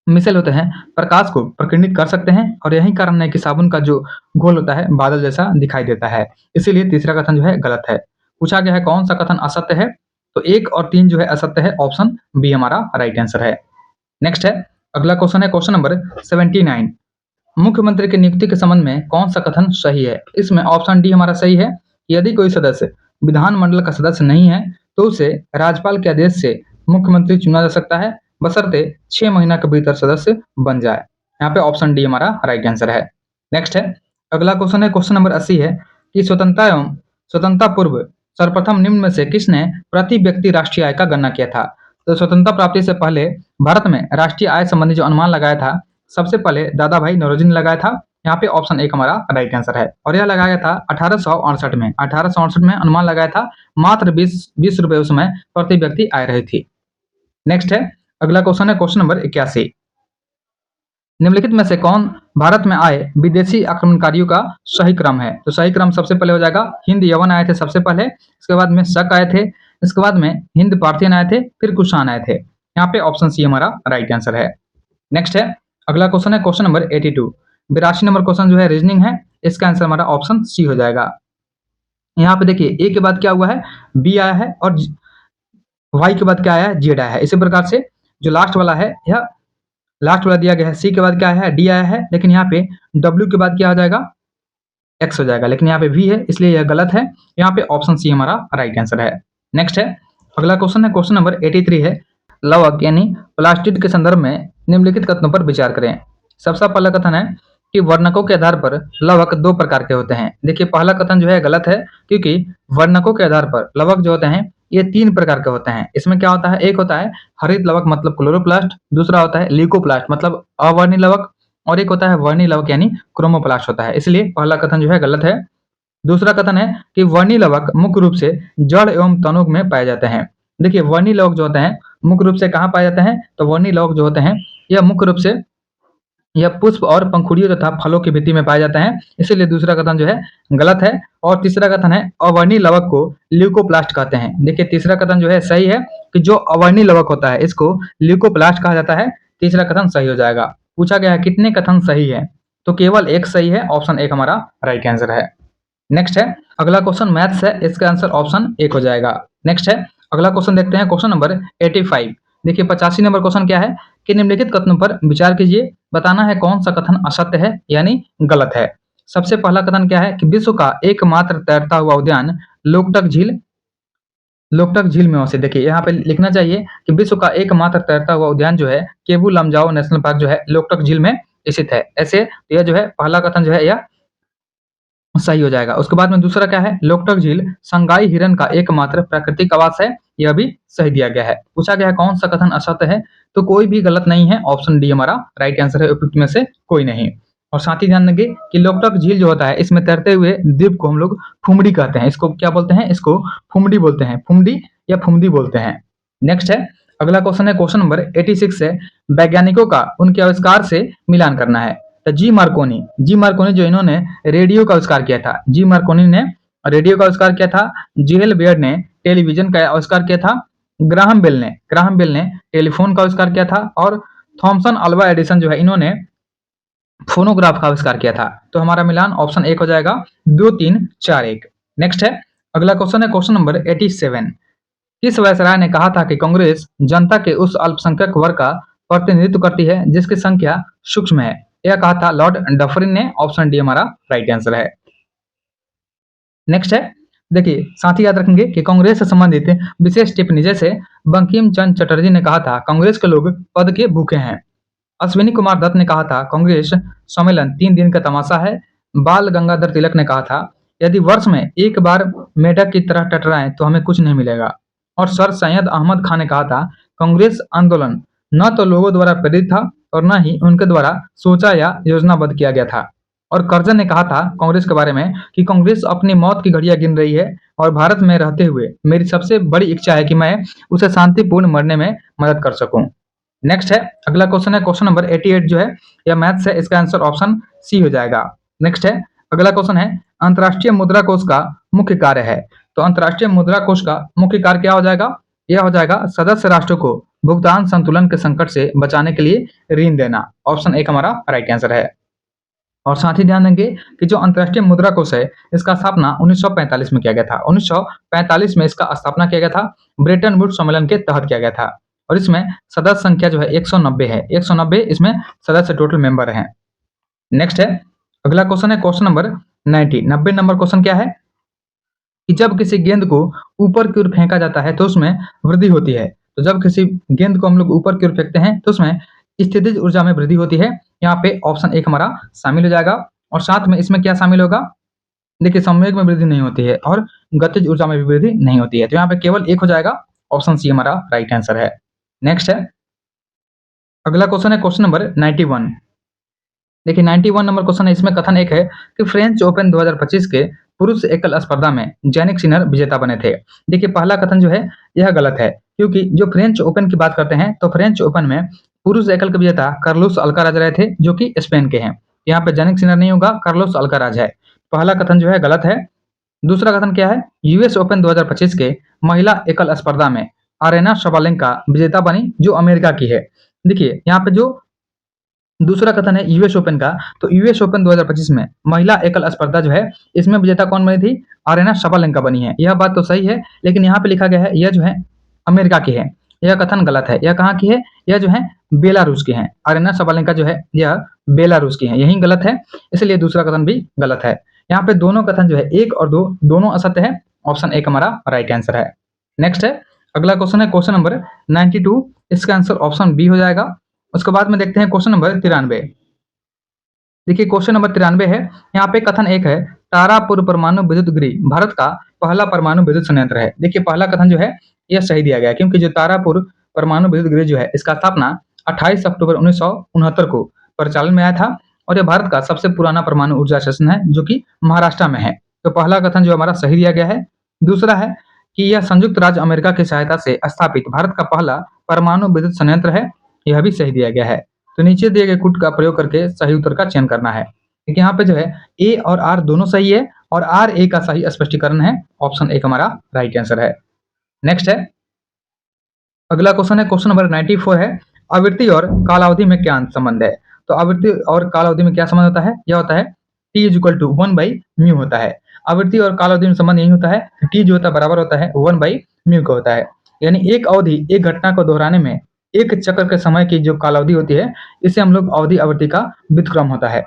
मिसल होते हैं प्रकाश को प्रकीर्णित कर सकते हैं और यही कारण है कि साबुन का जो घोल होता है बादल जैसा दिखाई देता है, इसीलिए तीसरा कथन जो है गलत है। पूछा गया है कौन सा कथन असत्य है, तो 1 और 3 जो है असत्य है, ऑप्शन बी हमारा राइट आंसर है। नेक्स्ट है अगला क्वेश्चन है क्वेश्चन नंबर 79। मुख्यमंत्री की नियुक्ति के संबंध में कौन सा कथन सही है। इसमें ऑप्शन डी हमारा सही है। यदि कोई सदस्य विधानमंडल का सदस्य नहीं है तो उसे राज्यपाल के आदेश से मुख्यमंत्री चुना जा सकता है, बशर्ते 6 महीना के भीतर सदस्य बन जाए। यहाँ पे ऑप्शन डी हमारा राइट आंसर है। नेक्स्ट है अगला क्वेश्चन है क्वेश्चन नंबर 80 है कि स्वतंत्रता पूर्व सर्वप्रथम निम्न में से किसने प्रति व्यक्ति राष्ट्रीय आय का गणना किया था। तो स्वतंत्रता प्राप्ति से पहले भारत में राष्ट्रीय आय संबंधी जो अनुमान लगाया था सबसे पहले दादा भाई नौरोजी ने लगाया था। यहाँ पे ऑप्शन 1 हमारा राइट आंसर है और यह लगाया था 1868 में। 1868 में अनुमान लगाया था, मात्र 20 रुपए उस समय प्रति व्यक्ति आय रही थी। नेक्स्ट है अगला क्वेश्चन है क्वेश्चन नंबर 81। निम्नलिखित में से कौन भारत में आए विदेशी आक्रमणकारियों का सही क्रम है। तो सही क्रम सबसे पहले हो जाएगा हिंद यवन आए थे सबसे पहले, इसके बाद में शक आए थे, इसके बाद में हिंद पार्थियन आए थे, फिर कुषाण आए थे। यहाँ पे ऑप्शन सी हमारा राइट आंसर है। नेक्स्ट है अगला क्वेश्चन है क्वेश्चन नंबर 82। 82 नंबर क्वेश्चन जो है रीजनिंग है, इसका आंसर हमारा ऑप्शन सी हो जाएगा। यहाँ पे देखिए ए के बाद क्या हुआ है, बी आया है और वाई के बाद क्या आया है, जेड आया है। इसी प्रकार से जो लास्ट वाला है यह लास्ट वाला दिया गया है, सी के बाद क्या है, डी आया है, लेकिन यहाँ पे डब्ल्यू के बाद क्या हो जाएगा, एक्स हो जाएगा, लेकिन यहाँ पे वी है इसलिए यह गलत है। यहाँ पे ऑप्शन सी हमारा राइट आंसर है। नेक्स्ट है अगला क्वेश्चन है क्वेश्चन नंबर 83 है लवक यानी प्लास्टिड के संदर्भ में निम्नलिखित कथनों पर विचार करें। सबसे पहला कथन है कि वर्णकों के आधार पर लवक 2 प्रकार के होते हैं। देखिए पहला कथन जो है गलत है, क्योंकि वर्णकों के आधार पर लवक जो होते हैं ये 3 प्रकार के होते हैं। इसमें क्या होता है, एक होता है हरित लवक मतलब क्लोरोप्लास्ट, दूसरा होता है ल्यूकोप्लास्ट मतलब अवर्णी लवक, और एक होता है वर्णी लवक यानी क्रोमोप्लास्ट होता है। इसलिए पहला कथन जो है गलत है। दूसरा कथन है कि वर्णी लवक मुख्य रूप से जड़ एवं तनुक में पाए जाते हैं। देखिए वर्णी लवक जो होते हैं मुख्य रूप से कहाँ पाए जाते हैं, तो वर्णी लवक जो होते हैं यह मुख्य रूप से यह पुष्प और पंखुड़ियों तथा फलों की भित्ति में पाए जाते हैं, इसीलिए दूसरा कथन जो है गलत है। और तीसरा कथन है अवर्णी लवक को ल्यूकोप्लास्ट कहते हैं। देखिए तीसरा कथन जो है सही है कि जो अवर्णी लवक होता है इसको ल्यूकोप्लास्ट कहा जाता है। तीसरा कथन सही हो जाएगा। पूछा गया है कितने कथन सही है, तो केवल एक सही है, ऑप्शन 1 हमारा राइट आंसर है। नेक्स्ट है अगला क्वेश्चन मैथ्स है, इसका आंसर ऑप्शन 1 हो जाएगा। नेक्स्ट है अगला क्वेश्चन देखते हैं क्वेश्चन नंबर 85। देखिए 85 नंबर क्वेश्चन क्या है कि निम्नलिखित कथनों पर विचार कीजिए, बताना है कौन सा कथन असत्य है यानी गलत है। सबसे पहला कथन क्या है कि विश्व का एकमात्र तैरता हुआ उद्यान लोकटक झील में अवस्थित। देखिए यहाँ पे लिखना चाहिए कि विश्व का एकमात्र तैरता हुआ उद्यान जो है केबू लमजाओ नेशनल पार्क जो है लोकटक झील में स्थित है। ऐसे यह जो है पहला कथन जो है यह सही हो जाएगा। उसके बाद में दूसरा क्या है, लोकटक झील संगाई हिरन का एकमात्र प्राकृतिक आवास है, यह भी सही दिया गया है। पूछा गया है कौन सा कथन असत्य है, तो कोई भी गलत नहीं है, ऑप्शन डी हमारा राइट आंसर है, उपयुक्त में से कोई नहीं। और साथ ही ध्यान देंगे कि लोकटक झील जो होता है इसमें तैरते हुए द्वीप को हम लोग फुमड़ी कहते हैं। इसको क्या बोलते हैं, इसको फुमड़ी बोलते हैं, फुमड़ी या फुमदी बोलते हैं। नेक्स्ट है अगला क्वेश्चन है क्वेश्चन नंबर 86 है वैज्ञानिकों का उनके आविष्कार से मिलान करना है। तो जी मार्कोनी जो इन्होंने रेडियो का आविष्कार किया था, जी मार्कोनी ने रेडियो का आविष्कार किया था, जीएल बेयर ने टेलीविजन का आविष्कार किया था, ग्राहम बेल ने टेलीफोन का आविष्कार किया था, और थॉमसन अल्वा एडिसन जो है इन्होंने फोनोग्राफ का आविष्कार किया था। तो हमारा मिलान ऑप्शन 1 हो जाएगा, 2 3 4 1। नेक्स्ट है अगला क्वेश्चन है क्वेश्चन नंबर 87। किस वायसराय ने कहा था कि कांग्रेस जनता के उस अल्पसंख्यक वर्ग का प्रतिनिधित्व करती है जिसकी संख्या सूक्ष्म है। यह कहा था लॉर्ड डफरिन ने, ऑप्शन डी हमारा राइट आंसर है। नेक्स्ट है देखिए साथ ही याद रखेंगे कि कांग्रेस से संबंधित विशेष टिप्पणी जैसे बंकिम चंद्र चटर्जी ने कहा था कांग्रेस के लोग पद के भूखे हैं। अश्विनी कुमार दत्त ने कहा था कांग्रेस सम्मेलन 3 दिन का तमाशा है। बाल गंगाधर तिलक ने कहा था यदि वर्ष में एक बार मेढक की तरह टटराएं तो हमें कुछ नहीं मिलेगा। और सर सैयद अहमद खान ने कहा था कांग्रेस आंदोलन न तो लोगों द्वारा प्रेरित था और न ही उनके द्वारा सोचा या योजनाबद्ध किया गया था। और कर्जन ने कहा था कांग्रेस के बारे में कि कांग्रेस अपनी मौत की घड़ियां गिन रही है और भारत में रहते हुए मेरी सबसे बड़ी इच्छा है कि मैं उसे शांतिपूर्ण मरने में मदद कर सकूं। नेक्स्ट है अगला क्वेश्चन है क्वेश्चन नंबर 88 जो है यह मैथ्स है, इसका आंसर ऑप्शन सी हो जाएगा। नेक्स्ट है अगला क्वेश्चन है अंतर्राष्ट्रीय मुद्रा कोष का मुख्य कार्य है। तो अंतर्राष्ट्रीय मुद्रा कोष का मुख्य कार्य क्या हो जाएगा? यह हो जाएगा सदस्य राष्ट्रों को भुगतान संतुलन के संकट से बचाने के लिए ऋण देना। ऑप्शन 1 हमारा राइट आंसर है। और साथ ही ध्यान देंगे कि जो अंतर्राष्ट्रीय मुद्रा कोष है, इसका स्थापना 1945 में किया गया था। 1945 में इसका स्थापना किया गया था, ब्रेटन वुड्स सम्मेलन के तहत किया गया था। और इसमें सदस्य संख्या जो है 190 है। 190 इसमें सदस्य टोटल मेंबर हैं। नेक्स्ट है, अगला क्वेश्चन है क्वेश्चन नंबर 90 नंबर क्वेश्चन क्या है कि जब किसी गेंद को ऊपर की ओर फेंका जाता है तो उसमें वृद्धि होती है। तो जब किसी गेंद को हम लोग ऊपर की ओर फेंकते हैं तो उसमें स्थितिज ऊर्जा में वृद्धि होती है। यहाँ पे ऑप्शन 1 हमारा शामिल हो जाएगा। और साथ में इसमें क्या शामिल होगा? देखिए, संवेग में वृद्धि नहीं होती है और गतिज ऊर्जा में भी वृद्धि नहीं होती है। तो यहाँ पे केवल 1 हो जाएगा। ऑप्शन सी हमारा राइट आंसर है। नेक्स्ट है, अगला क्वेश्चन है क्वेश्चन नंबर 91। देखिए 91 नंबर क्वेश्चन है, इसमें कथन एक है कि फ्रेंच ओपन 2025 के पुरुष एकल स्पर्धा में जैनिक सिनर विजेता बने थे। देखिए पहला कथन जो है यह गलत है, क्योंकि जो फ्रेंच ओपन की बात करते हैं तो फ्रेंच ओपन में पुरुष एकल के विजेता कार्लोस अल्काराज रहे थे, जो कि स्पेन के हैं। यहाँ पे जैनिक सिनर नहीं होगा, कार्लोस अल्काराज है। पहला कथन जो है गलत है। दूसरा कथन क्या है? यूएस ओपन 2025 के महिला एकल स्पर्धा में अरेना सबालेंका विजेता बनी, जो अमेरिका की है। देखिए यहाँ पे जो दूसरा कथन है यूएस ओपन का, तो यूएस ओपन 2025 में महिला एकल स्पर्धा जो है, इसमें विजेता कौन बनी थी? अरेना सबालेंका बनी है। यह बात तो सही है, लेकिन यहाँ पे लिखा गया है यह जो है अमेरिका की है। यह कथन गलत है। यह कहाँ की है? यह जो है बेलारूस की है। अरेना सबालेंका जो है यह बेलारूस की है, यही गलत है, इसलिए दूसरा कथन भी गलत है। यहाँ पे दोनों कथन जो है 1 और 2 दोनों असत्य है। ऑप्शन 1 हमारा राइट आंसर है। नेक्स्ट है, अगला क्वेश्चन है क्वेश्चन नंबर 92। इसका आंसर ऑप्शन बी हो जाएगा। उसके बाद में देखते हैं क्वेश्चन नंबर 93। देखिए क्वेश्चन नंबर 93 है, यहाँ पे कथन एक है तारापुर परमाणु विद्युत गृह भारत का पहला परमाणु विद्युत संयंत्र है। देखिए पहला कथन जो है यह सही दिया गया, क्योंकि जो तारापुर परमाणु विद्युत गृह जो है, इसका स्थापना 28 अक्टूबर 1969 को परिचालन में आया था। और यह भारत का सबसे पुराना परमाणु ऊर्जा स्टेशन है, जो कि महाराष्ट्र में है। तो पहला कथन जो हमारा सही दिया गया है। दूसरा है कि यह संयुक्त राज्य अमेरिका की सहायता से स्थापित भारत का पहला परमाणु विद्युत संयंत्र है, यह भी सही दिया गया है। तो नीचे दिए गए कूट का प्रयोग करके सही उत्तर का चयन करना है। क्योंकि यहाँ पे जो है ए और आर दोनों सही है, और आर ए का सही स्पष्टीकरण है। ऑप्शन 1 हमारा राइट आंसर है। नेक्स्ट है, अगला क्वेश्चन है क्वेश्चन नंबर 94 है, आवृत्ति और कालावधि में क्या संबंध है? तो आवृत्ति और कालावधि में क्या संबंध होता है? यह होता है T = 1/μ होता है। आवृत्ति और कालावधि में संबंध यही होता है, T जो होता है बराबर होता है 1/μ का होता है। यानी एक अवधि एक घटना को दोहराने में एक चक्र के समय की जो कालावधि होती है, इसे हम लोग अवधि आवृत्ति का व्युत्क्रम होता है।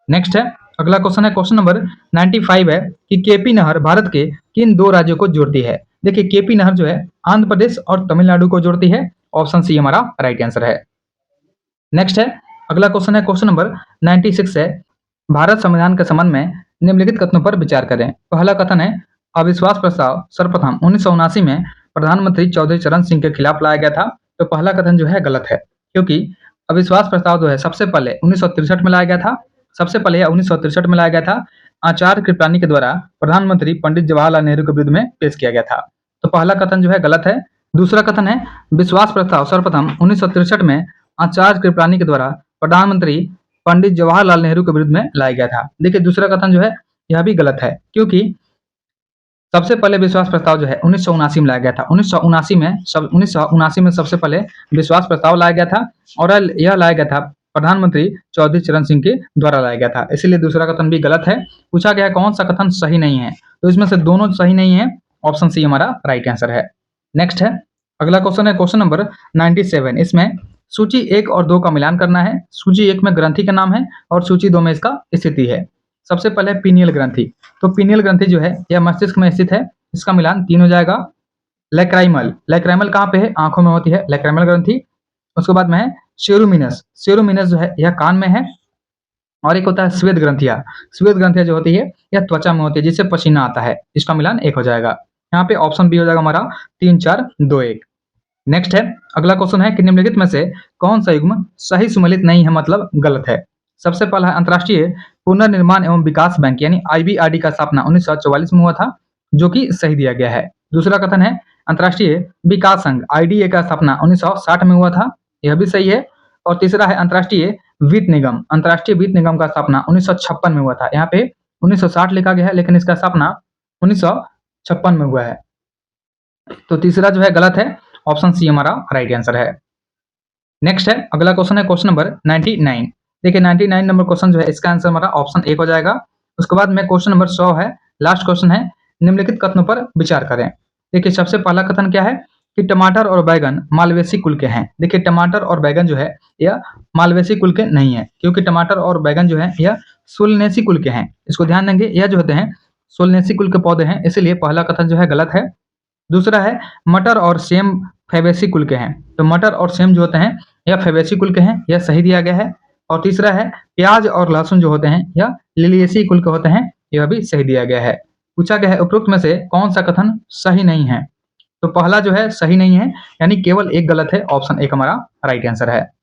नेक्स्ट है, अगला क्वेश्चन है क्वेश्चन नंबर 95 है कि केपी नहर भारत के किन 2 राज्यों को जोड़ती है? देखिए केपी नहर जो है आंध्र प्रदेश और तमिलनाडु को जोड़ती है। ऑप्शन सी हमारा राइट आंसर है। नेक्स्ट है, अगला क्वेश्चन है क्वेश्चन नंबर 96 है, भारत संविधान के संबंध में निम्नलिखित कथनों पर विचार करें। पहला कथन है अविश्वास प्रस्ताव सर्वप्रथम 1979 में प्रधानमंत्री चौधरी चरण सिंह के खिलाफ लाया गया था। तो पहला कथन जो है गलत है, क्योंकि अविश्वास प्रस्ताव जो है सबसे पहले 1963 में लाया गया था। सबसे पहले यह 1963 में लाया गया था, आचार्य कृपलानी के द्वारा प्रधानमंत्री पंडित जवाहरलाल नेहरू के विरुद्ध में पेश किया गया था। तो पहला कथन जो है गलत है। दूसरा कथन है विश्वास प्रस्ताव सर्वप्रथम 1963 में आचार्य कृपलानी के द्वारा प्रधानमंत्री पंडित जवाहरलाल नेहरू के विरुद्ध में लाया गया था। देखिए दूसरा कथन जो है यह भी गलत है, क्योंकि सबसे पहले विश्वास प्रस्ताव जो है 1979 में लाया गया था। 1979 में सबसे पहले विश्वास प्रस्ताव लाया गया था, और यह लाया गया था प्रधानमंत्री चौधरी चरण सिंह के द्वारा लाया गया था। इसलिए दूसरा कथन भी गलत है। पूछा गया कौन सा कथन सही नहीं है, तो इसमें से दोनों सही नहीं है। ऑप्शन सी हमारा राइट आंसर है। नेक्स्ट है, अगला क्वेश्चन है क्वेश्चन नंबर 97। इसमें सूची 1 और 2 का मिलान करना है। सूची 1 में ग्रंथि का नाम है और सूची 2 में इसका स्थिति है। सबसे पहले पीनियल ग्रंथि, तो पीनियल ग्रंथि जो है यह मस्तिष्क में स्थित है, इसका मिलान 3 हो जाएगा। लैक्राइमल, लैक्राइमल कहाँ पे है? आंखों में होती है लैक्राइमल ग्रंथि। उसके बाद में है सेरोमिनस, सेरोमिनस जो है यह कान में है। और एक होता है श्वेत ग्रंथिया, श्वेत ग्रंथिया जो होती है यह त्वचा में होती है, जिससे पसीना आता है। इसका मिलान 1 हो जाएगा। यहाँ पे ऑप्शन बी हो जाएगा हमारा 3, 4, 2, 1। नेक्स्ट है, अगला क्वेश्चन है कि निम्नलिखित में से कौन सा युग्म सही सुमेलित नहीं है, मतलब गलत है? सबसे पहला है अंतर्राष्ट्रीय पुनर्निर्माण एवं विकास बैंक यानी IBRD का स्थापना 1944 में हुआ था, जो कि सही दिया गया है। दूसरा कथन है अंतर्राष्ट्रीय विकास संघ IDA का स्थापना 1960 में हुआ था, यह भी सही है। और तीसरा है अंतर्राष्ट्रीय वित्त निगम, अंतर्राष्ट्रीय वित्त निगम का स्थापना 1956 में हुआ था। यहाँ पे 1960 लिखा गया है, लेकिन इसका स्थापना 56 में हुआ है। तो तीसरा जो है गलत है, ऑप्शन सी हमारा राइट आंसर है। नेक्स्ट है, अगला क्वेश्चन है क्वेश्चन नंबर 99। देखिए 99 नंबर क्वेश्चन जो है इसका आंसर हमारा ऑप्शन ए हो जाएगा। उसके बाद में क्वेश्चन नंबर 100 है, लास्ट क्वेश्चन है, निम्नलिखित कथनों पर विचार करें। देखिए सबसे पहला कथन क्या है कि टमाटर और बैगन मालवेसी कुल के हैं। देखिए टमाटर और बैगन जो है यह मालवेसी कुल के नहीं है, क्योंकि टमाटर और बैगन जो है यह सोलनेसी कुल के हैं। इसको ध्यान देंगे, यह जो होते हैं सोलनेसी कुल के पौधे हैं, इसलिए पहला कथन जो है गलत है। दूसरा है मटर और सेम फैबेसी कुल के हैं। तो मटर और सेम जो होते हैं यह फैबेसी कुल के हैं, यह सही दिया गया है। और तीसरा है प्याज और लहसुन जो होते हैं यह लिलिएसी कुल के होते हैं, यह भी सही दिया गया है। पूछा गया है उपरोक्त में से कौन सा कथन सही नहीं है। तो पहला जो है सही नहीं है, यानी केवल एक गलत है, ऑप्शन एक हमारा राइट आंसर है।